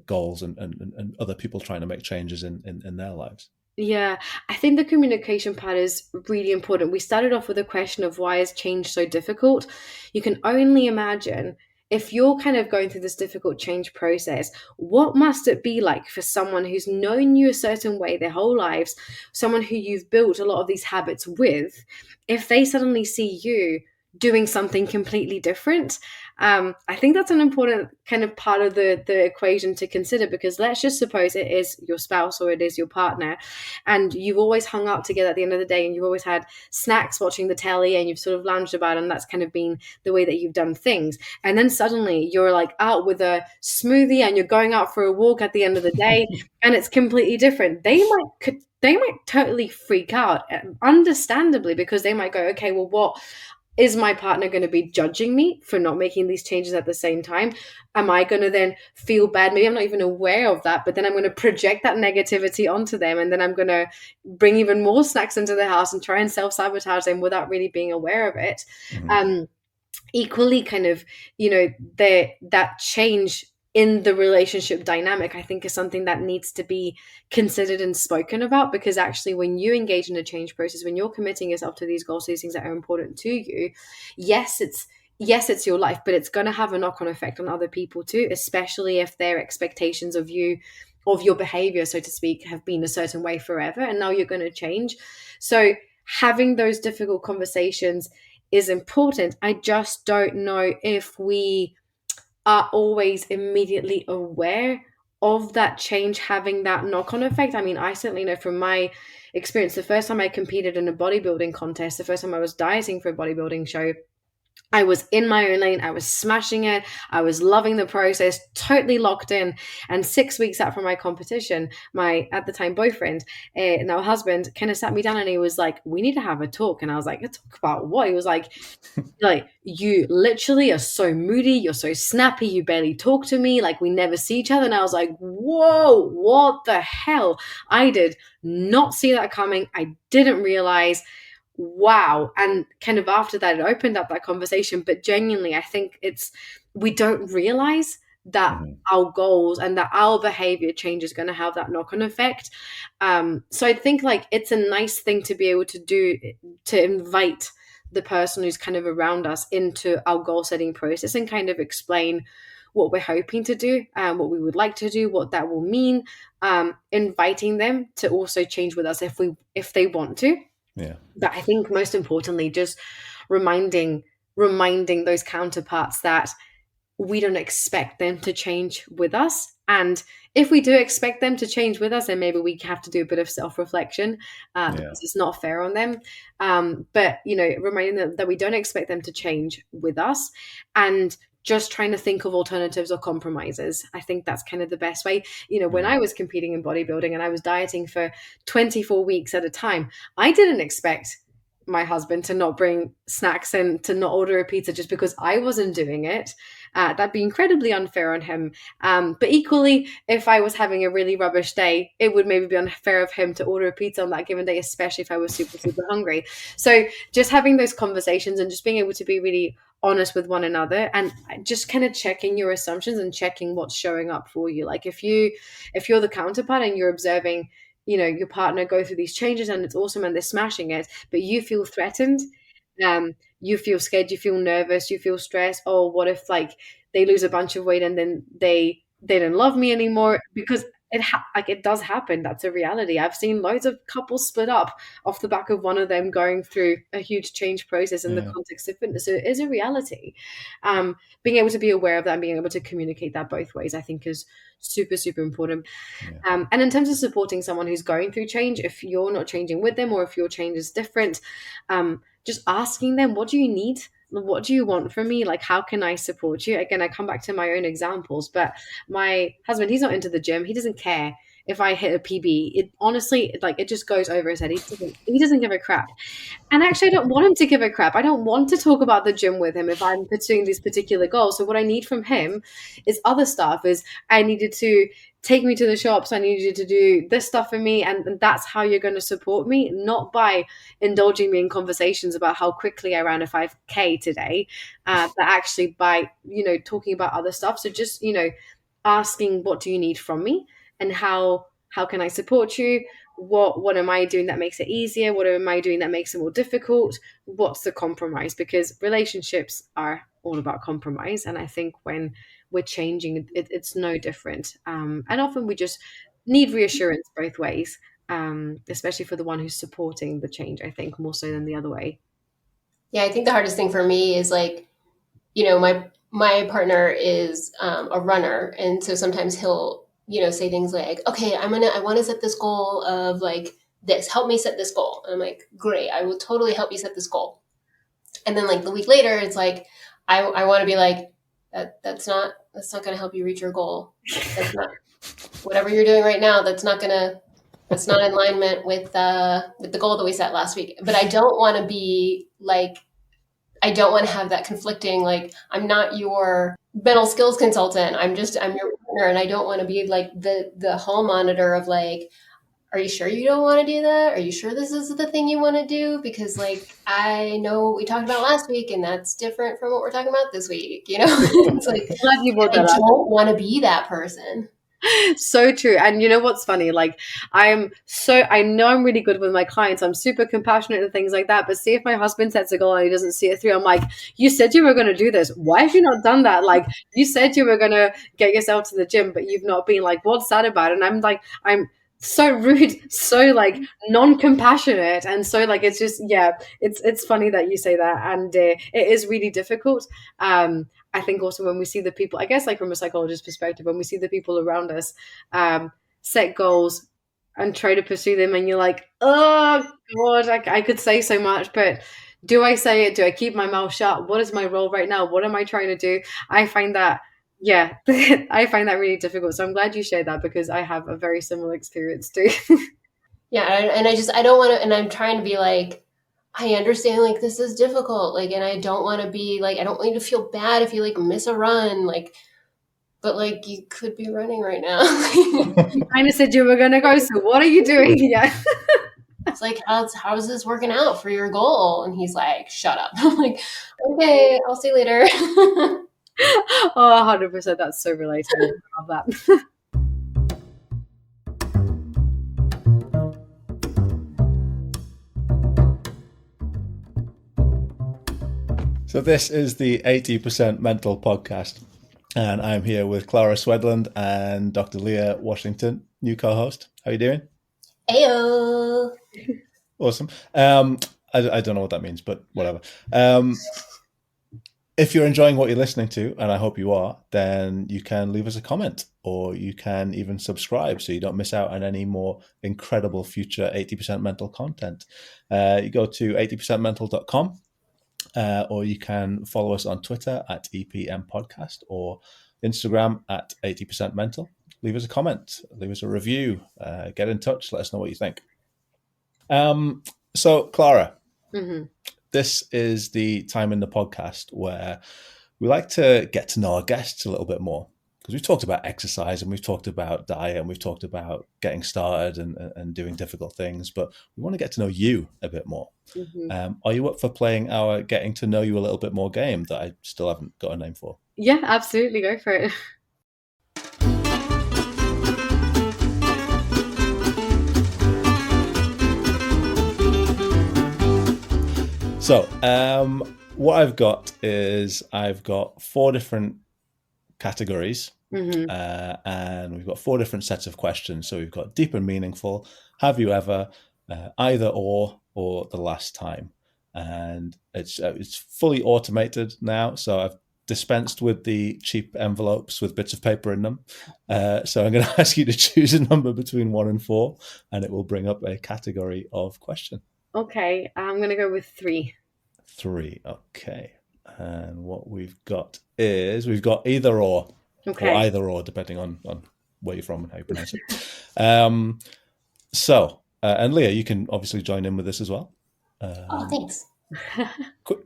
goals and other people trying to make changes in their lives?
Yeah, I think the communication part is really important. We started off with a question of why is change so difficult? You can only imagine if you're kind of going through this difficult change process, what must it be like for someone who's known you a certain way their whole lives, someone who you've built a lot of these habits with, if they suddenly see you doing something completely different? I think that's an important kind of part of the equation to consider, because let's just suppose it is your spouse or it is your partner and you've always hung out together at the end of the day and you've always had snacks watching the telly and you've sort of lounged about and that's kind of been the way that you've done things. And then suddenly you're like out with a smoothie and you're going out for a walk at the end of the day and it's completely different. They might totally freak out, understandably, because they might go, okay, well, what is my partner going to be judging me for not making these changes at the same time? Am I going to then feel bad? Maybe I'm not even aware of that, but then I'm going to project that negativity onto them. And then I'm going to bring even more snacks into the house and try and self-sabotage them without really being aware of it. Equally, kind of, that change in the relationship dynamic, I think, is something that needs to be considered and spoken about, because actually when you engage in a change process, when you're committing yourself to these goals, these things that are important to you, yes, yes, it's your life, but it's going to have a knock-on effect on other people too, especially if their expectations of you, of your behavior, so to speak, have been a certain way forever, and now you're going to change. So having those difficult conversations is important. I just don't know if we are always immediately aware of that change having that knock-on effect. I mean, I certainly know from my experience, the first time I competed in a bodybuilding contest, the first time I was dieting for a bodybuilding show, I was in my own lane. I was smashing it. I was loving the process, totally locked in. And 6 weeks out from my competition, my, at the time, boyfriend, now husband, kind of sat me down and he was like, we need to have a talk. And I was like, a talk about what? He was like, you literally are so moody. You're so snappy. You barely talk to me. Like, we never see each other. And I was like, whoa, what the hell? I did not see that coming. I didn't realize. Wow. And kind of after that, it opened up that conversation. But genuinely, I think we don't realize that our goals and that our behavior change is going to have that knock-on effect. So I think like it's a nice thing to be able to do, to invite the person who's kind of around us into our goal setting process and kind of explain what we're hoping to do, what we would like to do, what that will mean, inviting them to also change with us if they want to.
Yeah.
But I think most importantly, just reminding those counterparts that we don't expect them to change with us. And if we do expect them to change with us, then maybe we have to do a bit of self-reflection because it's not fair on them. But, reminding them that we don't expect them to change with us and just trying to think of alternatives or compromises. I think that's kind of the best way. When I was competing in bodybuilding and I was dieting for 24 weeks at a time, I didn't expect my husband to not bring snacks and to not order a pizza just because I wasn't doing it. That'd be incredibly unfair on him. But equally, if I was having a really rubbish day, it would maybe be unfair of him to order a pizza on that given day, especially if I was super, super hungry. So just having those conversations and just being able to be really honest with one another and just kind of checking your assumptions and checking what's showing up for you. Like if you're the counterpart and you're observing, your partner go through these changes and it's awesome and they're smashing it, but you feel threatened, you feel scared, you feel nervous, you feel stressed. Oh, what if like they lose a bunch of weight and then they don't love me anymore? Because it does happen. That's a reality. I've seen loads of couples split up off the back of one of them going through a huge change process in the context of fitness. So it is a reality. Being able to be aware of that and being able to communicate that both ways, I think is super, super important. And in terms of supporting someone who's going through change, if you're not changing with them or if your change is different, just asking them, what do you need? What do you want from me? Like, how can I support you? Again, I come back to my own examples, but my husband, he's not into the gym. He doesn't care if I hit a PB. It honestly, it just goes over his head. He doesn't give a crap. And actually, I don't want him to give a crap. I don't want to talk about the gym with him if I'm pursuing these particular goals. So what I need from him is other stuff. I needed to take me to the shops. I need you to do this stuff for me. And that's how you're going to support me, not by indulging me in conversations about how quickly I ran a 5K today, but actually by, talking about other stuff. So just, asking, what do you need from me and how can I support you? What am I doing that makes it easier? What am I doing that makes it more difficult? What's the compromise? Because relationships are all about compromise. And I think when we're changing, it's no different. And often we just need reassurance both ways, especially for the one who's supporting the change, I think, more so than the other way.
Yeah, I think the hardest thing for me is my partner is a runner. And so sometimes he'll, say things like, okay, I want to set this goal of like this, help me set this goal. And I'm like, great, I will totally help you set this goal. And then like the week later, it's like, I want to be like, that's not going to help you reach your goal. That's not whatever you're doing right now. That's not in alignment with the goal that we set last week. But I don't want to be like, I don't want to have that conflicting, like, I'm not your mental skills consultant. I'm your partner. And I don't want to be like the hall monitor of like, are you sure you don't want to do that? Are you sure this is the thing you want to do? Because like, I know what we talked about last week and that's different from what we're talking about this week. It's like,
Glad you brought that
I
up.
don't want to be that person.
So true. And you know what's funny? Like, I know I'm really good with my clients. I'm super compassionate and things like that. But see if my husband sets a goal and he doesn't see it through, I'm like, you said you were going to do this. Why have you not done that? Like, you said you were going to get yourself to the gym, but you've not been. Like, what's that about? And I'm like, I'm so rude, so like non-compassionate. And so like, it's just, yeah, it's funny that you say that. And it is really difficult. I think also when we see the people, I guess like from a psychologist's perspective, when we see the people around us set goals and try to pursue them, and you're like, oh God, I could say so much, but do I say it? Do I keep my mouth shut? What is my role right now? What am I trying to do? I find that, yeah, I find that really difficult. So I'm glad you shared that because I have a very similar experience too.
Yeah, and I don't want to, and I'm trying to be like, I understand like this is difficult, like, and I don't want to be like, I don't want you to feel bad if you like miss a run, like, but like you could be running right now.
You kind of said you were going to go, so what are you doing? Yeah.
It's like, how's this working out for your goal? And he's like, shut up. I'm like, okay, I'll see you later.
Oh, 100%. That's so relatable. I love that.
So this is the 80% Mental podcast, and I'm here with Clara Swedlund and Dr. Leah Washington, new co-host. How are you doing?
Ayo.
Awesome. I don't know what that means, but whatever. If you're enjoying what you're listening to, and I hope you are, then you can leave us a comment, or you can even subscribe so you don't miss out on any more incredible future 80% Mental content. You go to 80percentmental.com. Or you can follow us on Twitter at EPM Podcast or Instagram at 80% Mental. Leave us a comment, leave us a review, get in touch, let us know what you think. So, Clara, this is the time in the podcast where we like to get to know our guests a little bit more. Because we've talked about exercise and we've talked about diet and we've talked about getting started and doing difficult things, but we want to get to know you a bit more. Are you up for playing our getting to know you a little bit more game that I still haven't got a name for?
Yeah, absolutely. Go for it.
So what I've got is I've got 4 different categories. And we've got 4 different sets of questions. So we've got deep and meaningful, have you ever, either or the last time. And it's fully automated now. So I've dispensed with the cheap envelopes with bits of paper in them. So I'm going to ask you to choose a number between 1 and 4, and it will bring up a category of question.
Okay, I'm going to go with 3.
3, okay. And what we've got is we've got either or.
Okay.
Or either or, depending on where you're from and how you pronounce it. And Leah, you can obviously join in with this as well.
Thanks.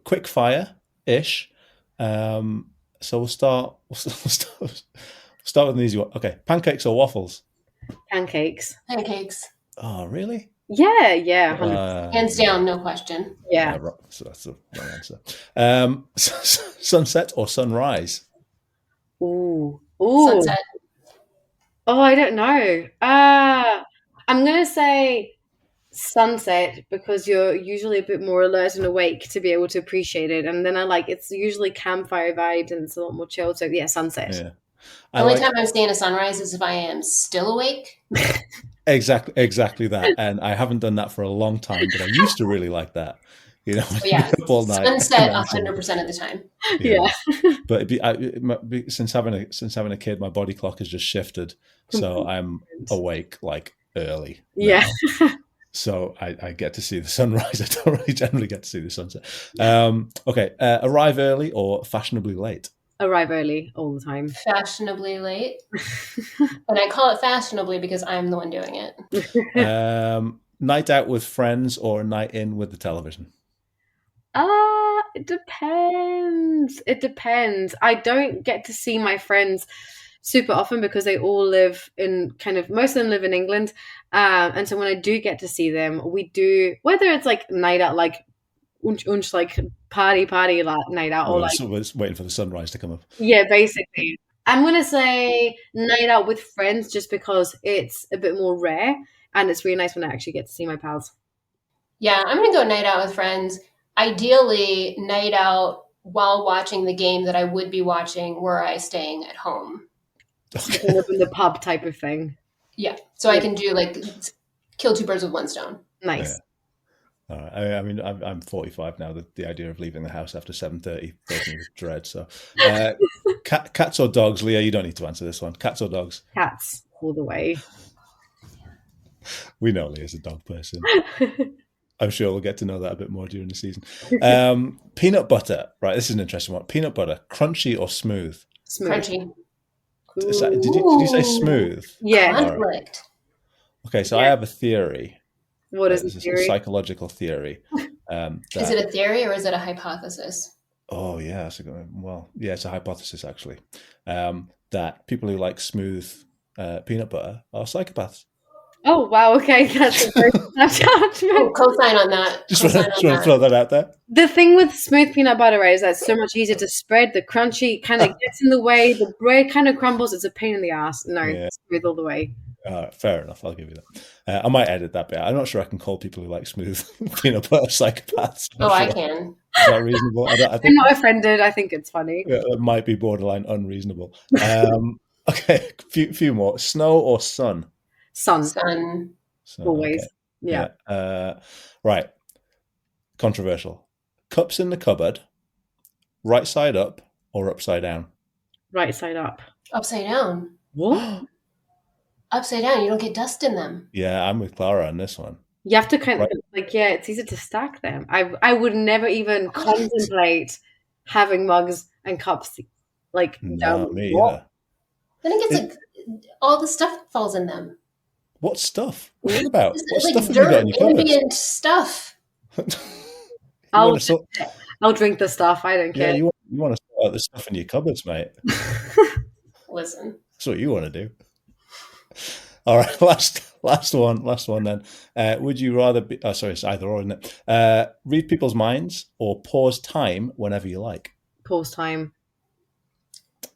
Quick fire-ish. So we'll start with an easy one. Okay, pancakes or waffles?
Pancakes.
Oh, really?
Yeah.
Hands down, no question.
Yeah.
So that's the wrong answer. Sunset or sunrise?
Ooh.
Sunset.
Oh, I don't know. I'm going to say sunset because you're usually a bit more alert and awake to be able to appreciate it. And then it's usually campfire vibes and it's a lot more chilled. So yeah, sunset.
Yeah.
The only time I'm seeing a sunrise is if I am still awake.
Exactly that. And I haven't done that for a long time, but I used to really like that. You know,
all night. Sunset 100% of the time.
Yeah. But since having a kid, my body clock has just shifted, so I'm awake like early.
Yeah.
So I get to see the sunrise. I don't really generally get to see the sunset. Okay, arrive early or fashionably late?
Arrive early all the time.
Fashionably late. And I call it fashionably because I'm the one doing it.
Night out with friends or night in with the television?
It depends. I don't get to see my friends super often because they all live in most of them live in England. And so when I do get to see them, we do, whether it's like night out, like unch, like party like night out, or
we're waiting for the sunrise to come up.
Yeah, basically. I'm going to say night out with friends just because it's a bit more rare and it's really nice when I actually get to see my pals.
Yeah, I'm going to go night out with friends. Ideally, night out while watching the game that I would be watching were I staying at home.
So kind of in the pub type of thing.
Yeah, so I can do like kill two birds with one stone.
Nice.
Yeah. All right. I mean, I'm 45 now. The idea of leaving the house after 7:30 fills me with dread. So, cats or dogs, Leah? You don't need to answer this one. Cats or dogs?
Cats all the way.
We know Leah's a dog person. I'm sure we'll get to know that a bit more during the season. Peanut butter, right? This is an interesting one. Peanut butter, crunchy or smooth?
Smooth.
Crunchy.
Did you say smooth?
Yeah.
Conflict.
Okay, so I have a theory.
What is
This
the
is
theory?
a psychological theory.
Is it a theory or is it a hypothesis?
Oh yeah, that's a good one. Well, yeah, it's a hypothesis actually. That people who like smooth peanut butter are psychopaths.
Oh, wow. Okay. That's a very judgment.
Co-sign on that.
Just want to throw that out there.
The thing with smooth peanut butter, right, is that it's so much easier to spread. The crunchy kind of gets in the way. The bread kind of crumbles. It's a pain in the ass. No,
Yeah.
smooth all the way.
Fair enough. I'll give you that. I might edit that bit. I'm not sure I can call people who like smooth peanut butter psychopaths.
Oh,
Sure.
I can.
Is that reasonable? I
I'm
think
not offended. I think it's funny.
it might be borderline unreasonable. Okay, few more. Snow or sun?
Sun.
Sun.
So,
Always.
okay.
Yeah.
Right. Controversial. Cups in the cupboard, right side up or upside down?
Right side up.
Upside down.
What?
Upside down. You don't get dust in them.
Yeah, I'm with Clara on this one.
You have to kind of
Right.
it's easy to stack them. I would never even contemplate having mugs and cups
No,
down.
me
What?
either.
Then it gets like all the stuff falls in them.
What stuff? What are you about?
It's
What
like
stuff have you got in
dirt,
your cupboard?
ambient stuff.
I'll drink the stuff. I don't
Yeah,
care.
you want to sort out the stuff in your cupboards, mate.
Listen.
That's what you want to do. All right, last one then. Would you rather be? Oh, sorry, it's either or, isn't it? Read people's minds or pause time whenever you like.
Pause time.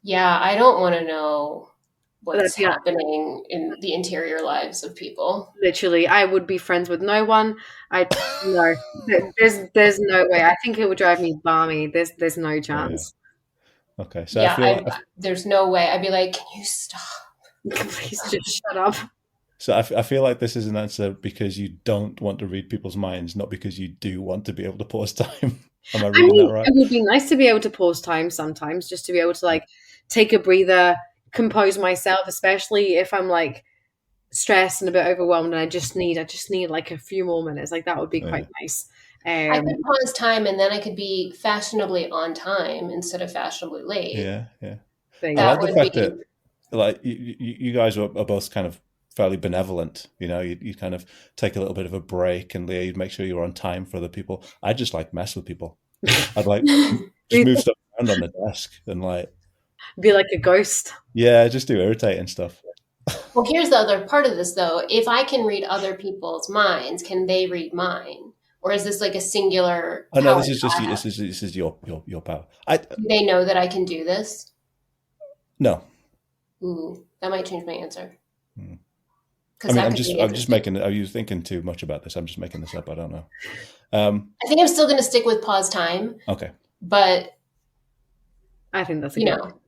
Yeah, I don't want to know what's
Yeah.
happening in the interior lives of people.
Literally, I would be friends with no one. No. There's no way. I think it would drive me balmy. There's no chance.
Okay, so
Yeah,
I feel
there's no way. I'd be like, can you stop?
Please just shut up.
so. I feel like this is an answer because you don't want to read people's minds, not because you do want to be able to pause time. Am I reading that right?
It would be nice to be able to pause time sometimes, just to be able to take a breather, compose myself, especially if I'm stressed and a bit overwhelmed, and I just need like a few more minutes. That would be quite nice.
I could pause time, and then I could be fashionably on time instead of fashionably late.
Yeah. I
That
like the
would
fact
be.
that you guys are both kind of fairly benevolent. You kind of take a little bit of a break, and Leah, you'd make sure you're on time for other people. I just mess with people. I'd just move stuff around on the desk and
be like a ghost.
Yeah, just do irritating stuff.
Well, here's the other part of this, though. If I can read other people's minds, can they read mine? Or is this like a singular?
Oh no,
power
this is just
I have?
this is your power.
Do they know that I can do this?
No.
Ooh, that might change my answer.
I mean, I'm just making. Are you thinking too much about this? I'm just making this up. I don't know.
I think I'm still going to stick with pause time.
Okay.
But
I think that's a
you
good
know.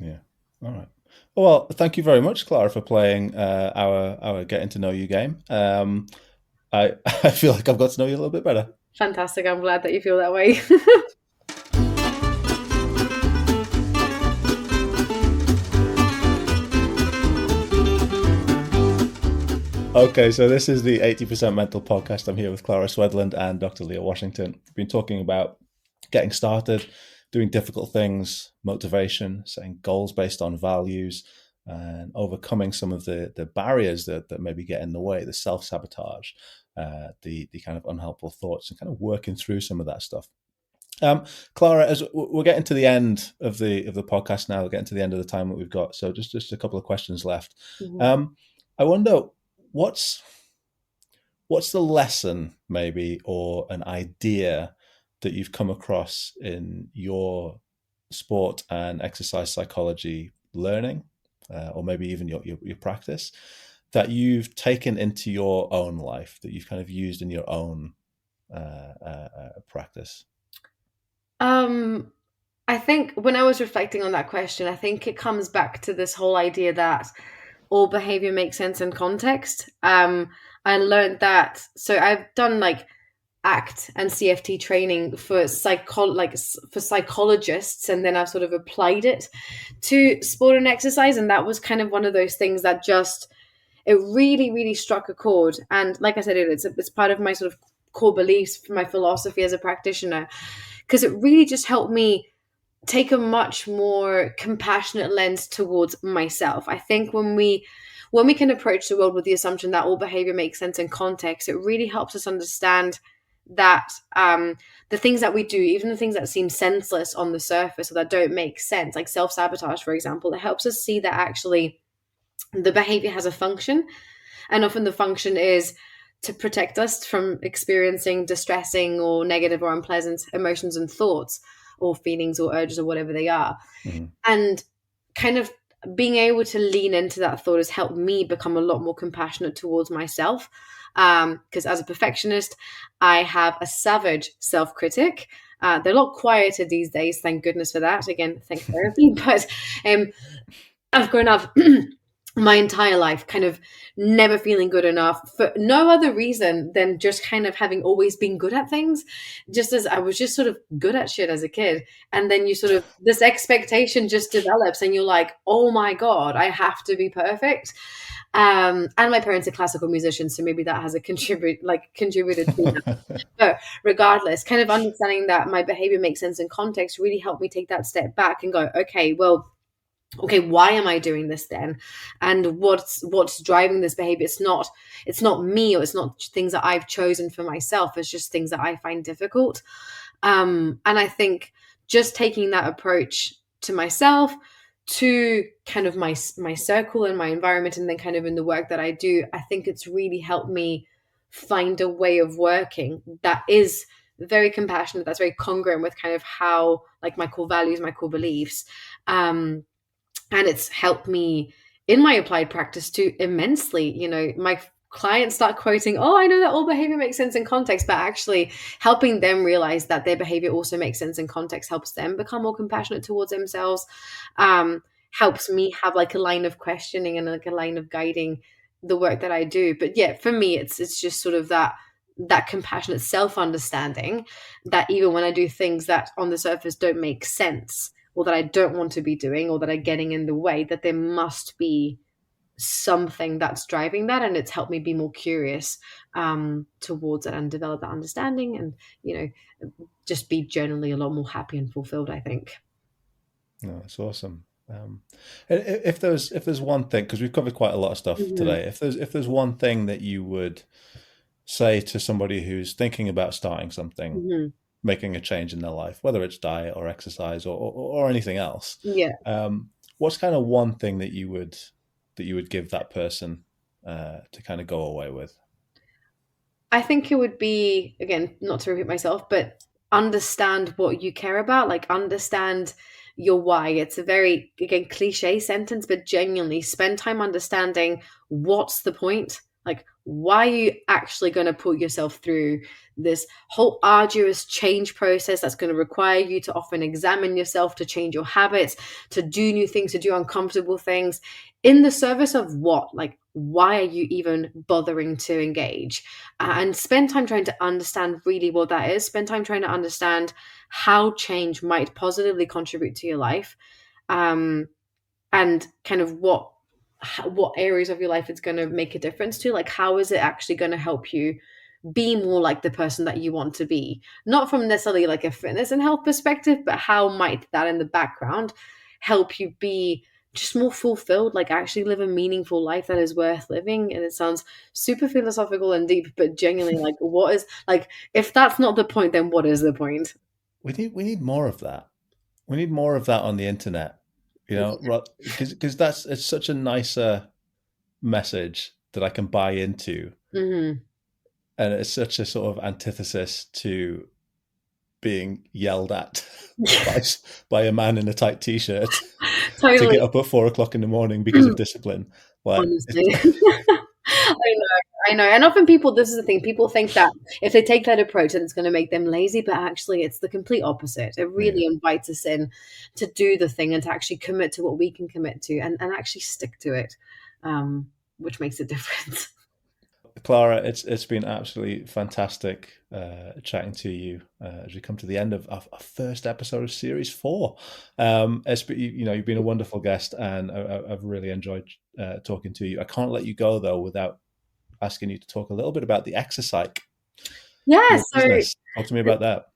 Yeah. All right. Well, thank you very much, Clara, for playing our getting to know you game. I feel like I've got to know you a little bit better.
Fantastic. I'm glad that you feel that way.
Okay, so this is the 80% Mental podcast. I'm here with Clara Swedlund and Dr. Leah Washington. We've been talking about getting started, doing difficult things, motivation, setting goals based on values, and overcoming some of the barriers that maybe get in the way, the self-sabotage, the kind of unhelpful thoughts, and kind of working through some of that stuff. Clara, as we're getting to the end of the podcast now, we're getting to the end of the time that we've got. So just a couple of questions left.
Mm-hmm.
I wonder what's the lesson maybe, or an idea that you've come across in your sport and exercise psychology learning, or maybe even your practice, that you've taken into your own life, that you've kind of used in your own practice?
I think when I was reflecting on that question, I think it comes back to this whole idea that all behavior makes sense in context. I learned that. So I've done like ACT and CFT training for for psychologists, and then I've sort of applied it to sport and exercise, and that was kind of one of those things that just it really, really struck a chord. And like I said, it's part of my sort of core beliefs, my philosophy as a practitioner, because it really just helped me take a much more compassionate lens towards myself. I think when we can approach the world with the assumption that all behavior makes sense in context, it really helps us understand that the things that we do, even the things that seem senseless on the surface or that don't make sense, like self-sabotage, for example, it helps us see that actually the behavior has a function. And often the function is to protect us from experiencing distressing or negative or unpleasant emotions and thoughts or feelings or urges or whatever they are.
Mm-hmm.
And kind of being able to lean into that thought has helped me become a lot more compassionate towards myself. Because as a perfectionist, I have a savage self-critic. They're a lot quieter these days, thank goodness for that. Again, thank therapy. But I've grown up my entire life kind of never feeling good enough for no other reason than just kind of having always been good at things, just as I was just sort of good at shit as a kid. And then you sort of, this expectation just develops and you're like, oh my God, I have to be perfect. And my parents are classical musicians, so maybe that has contributed to that. But regardless, kind of understanding that my behavior makes sense in context really helped me take that step back and go, okay, why am I doing this then? And what's driving this behavior? It's not me, or it's not things that I've chosen for myself. It's just things that I find difficult. And I think just taking that approach to myself, to kind of my circle and my environment, and then kind of in the work that I do, I think it's really helped me find a way of working that is very compassionate, that's very congruent with kind of how, like, my core values, my core beliefs. And it's helped me in my applied practice too immensely. You know, my clients start quoting, oh, I know that all behavior makes sense in context, but actually helping them realize that their behavior also makes sense in context helps them become more compassionate towards themselves, helps me have like a line of questioning and like a line of guiding the work that I do. But yeah, for me, it's just sort of that compassionate self-understanding that even when I do things that on the surface don't make sense, or that I don't want to be doing, or that are getting in the way, that there must be something that's driving that. And it's helped me be more curious towards it and develop that understanding, and, you know, just be generally a lot more happy and fulfilled, I think.
No, that's awesome. If there's one thing, because we've covered quite a lot of stuff today, if there's one thing that you would say to somebody who's thinking about starting something, making a change in their life, whether it's diet or exercise or anything else.
Yeah.
What's kind of one thing that you would give that person to kind of go away with?
I think it would be, again, not to repeat myself, but understand what you care about, like understand your why. It's a very, again, cliche sentence, but genuinely spend time understanding what's the point. Like, why are you actually going to put yourself through this whole arduous change process that's going to require you to often examine yourself, to change your habits, to do new things, to do uncomfortable things, in the service of what? Like, why are you even bothering to engage? And spend time trying to understand really what that is. Spend time trying to understand how change might positively contribute to your life, and kind of what areas of your life it's going to make a difference to. Like, how is it actually going to help you be more like the person that you want to be? Not from necessarily like a fitness and health perspective, but how might that in the background help you be just more fulfilled, like actually live a meaningful life that is worth living? And it sounds super philosophical and deep, but genuinely, like, what is, like, if that's not the point, then what is the point?
We need more of that. We need more of that on the internet, you know, because it's such a nicer message that I can buy into. And it's such a sort of antithesis to being yelled at by a man in a tight t-shirt to
Totally.
get up at 4 o'clock in the morning because of discipline. Like,
Honestly. I know. And often this is the thing, people think that if they take that approach, then it's going to make them lazy, but actually it's the complete opposite. It really invites us in to do the thing and to actually commit to what we can commit to and actually stick to it, which makes a difference.
Clara, it's been absolutely fantastic chatting to you as we come to the end of our first episode of Series 4. You've been a wonderful guest, and I've really enjoyed talking to you. I can't let you go though without asking you to talk a little bit about the exercise.
Yeah,
Talk to me about that.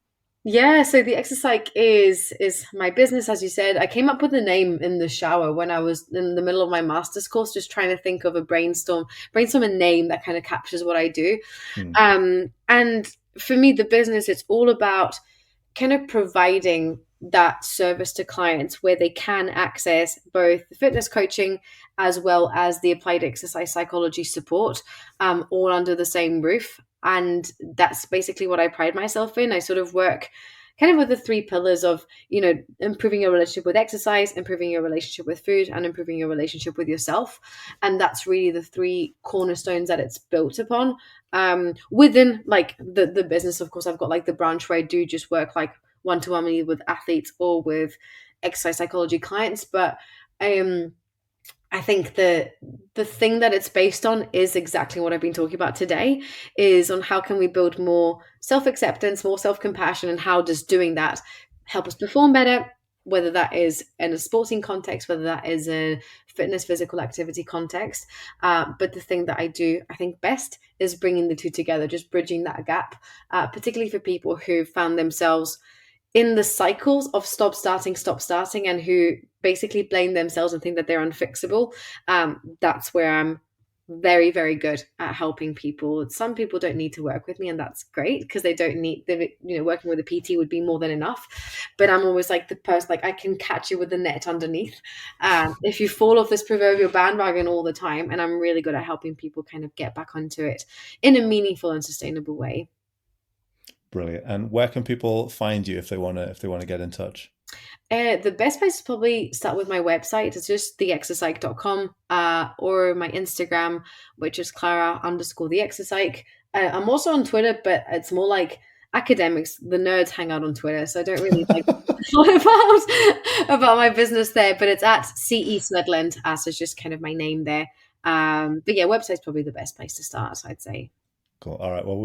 Yeah, so the exercise is my business, as you said. I came up with a name in the shower when I was in the middle of my master's course, just trying to think of a brainstorm a name that kind of captures what I do. And for me, the business, it's all about kind of providing that service to clients where they can access both the fitness coaching as well as the applied exercise psychology support, all under the same roof. And that's basically what I pride myself in. I sort of work kind of with the 3 pillars of, improving your relationship with exercise, improving your relationship with food, and improving your relationship with yourself. And that's really the 3 cornerstones that it's built upon. Within like the business, of course, I've got like the branch where I do just work like one-to-one with athletes or with exercise psychology clients. But I think the thing that it's based on is exactly what I've been talking about today, is on how can we build more self-acceptance, more self-compassion, and how does doing that help us perform better, whether that is in a sporting context, whether that is a fitness, physical activity context. But the thing that I do, I think, best is bringing the 2 together, just bridging that gap, particularly for people who found themselves in the cycles of stop starting, and who basically blame themselves and think that they're unfixable. That's where I'm very, very good at helping people. Some people don't need to work with me, and that's great because they don't need, working with a PT would be more than enough. But I'm always like the person, like I can catch you with the net underneath if you fall off this proverbial bandwagon all the time. And I'm really good at helping people kind of get back onto it in a meaningful and sustainable way.
Brilliant. And where can people find you if they want to get in touch?
The best place is probably start with my website. It's just theexercise.com, or my Instagram, which is Clara_theexercise. I'm also on Twitter, but it's more like academics. The nerds hang out on Twitter, so I don't really like thought about my business there. But it's at CE Swedlund, so it's just kind of my name there. But yeah, website's probably the best place to start, I'd say.
Cool. All right. Well,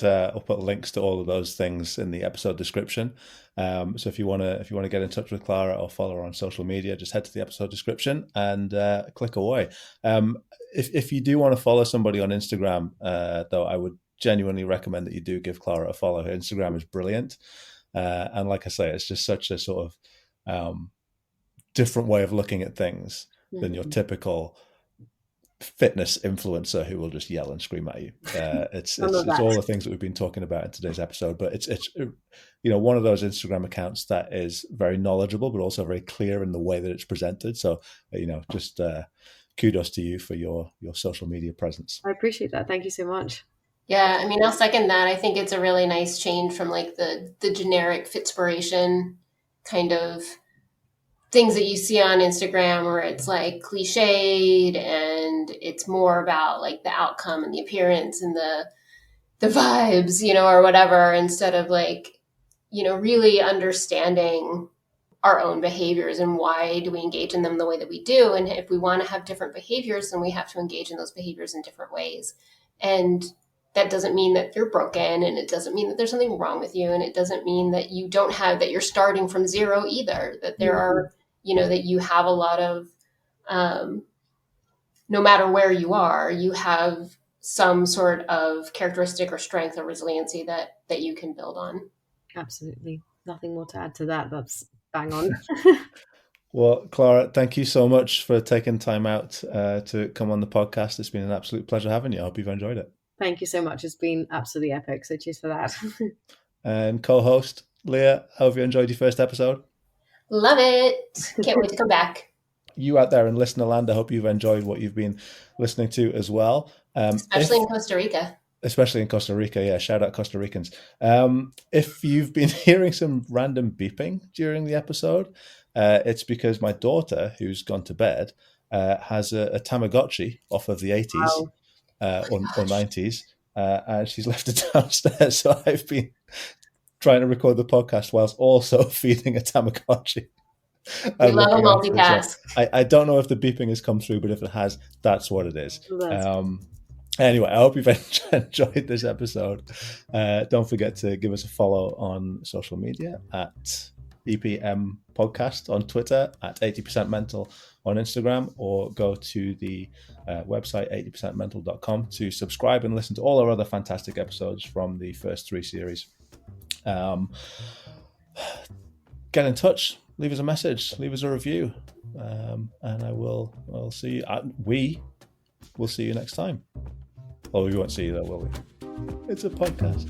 I'll put links to all of those things in the episode description. So if you want to get in touch with Clara or follow her on social media, just head to the episode description and click away. If you do want to follow somebody on Instagram, though, I would genuinely recommend that you do give Clara a follow. Her Instagram is brilliant, and like I say, it's just such a sort of different way of looking at things than your typical fitness influencer who will just yell and scream at you. It's all the things that we've been talking about in today's episode, but it's one of those Instagram accounts that is very knowledgeable but also very clear in the way that it's presented. So just kudos to you for your social media presence.
I appreciate that. Thank you so much.
Yeah, I mean, I'll second that. I think it's a really nice change from like the generic Fitspiration kind of things that you see on Instagram where it's like cliched and it's more about like the outcome and the appearance and the vibes, or whatever, instead of like, really understanding our own behaviors and why do we engage in them the way that we do. And if we want to have different behaviors, then we have to engage in those behaviors in different ways. And that doesn't mean that you're broken, and it doesn't mean that there's something wrong with you. And it doesn't mean that you don't have, that you're starting from zero either, that there are, that you have a lot of, no matter where you are, you have some sort of characteristic or strength or resiliency that you can build on.
Absolutely. Nothing more to add to that. That's bang on.
Well, Clara, thank you so much for taking time out to come on the podcast. It's been an absolute pleasure having you. I hope you've enjoyed it.
Thank you so much. It's been absolutely epic. So cheers for that.
And co-host Leah, how have you enjoyed your first episode?
Love it. Can't wait to come back.
You out there in listener land, I hope you've enjoyed what you've been listening to as well.
Especially in Costa Rica.
especially in Costa Rica. Yeah, shout out Costa Ricans. If you've been hearing some random beeping during the episode, it's because my daughter, who's gone to bed, has a Tamagotchi off of the 80s or 90s, and she's left it downstairs. So I've been trying to record the podcast whilst also feeding a Tamagotchi.
We love a multitask.
I don't know if the beeping has come through, but if it has, that's what it is. Anyway, I hope you've enjoyed this episode. Don't forget to give us a follow on social media at EPM Podcast on Twitter, at 80%Mental on Instagram, or go to the website 80percentmental.com to subscribe and listen to all our other fantastic episodes from the first 3 series. Get in touch, leave us a message, leave us a review, and I'll see you. We will see you next time. Well, we won't see you though, will we? It's a podcast.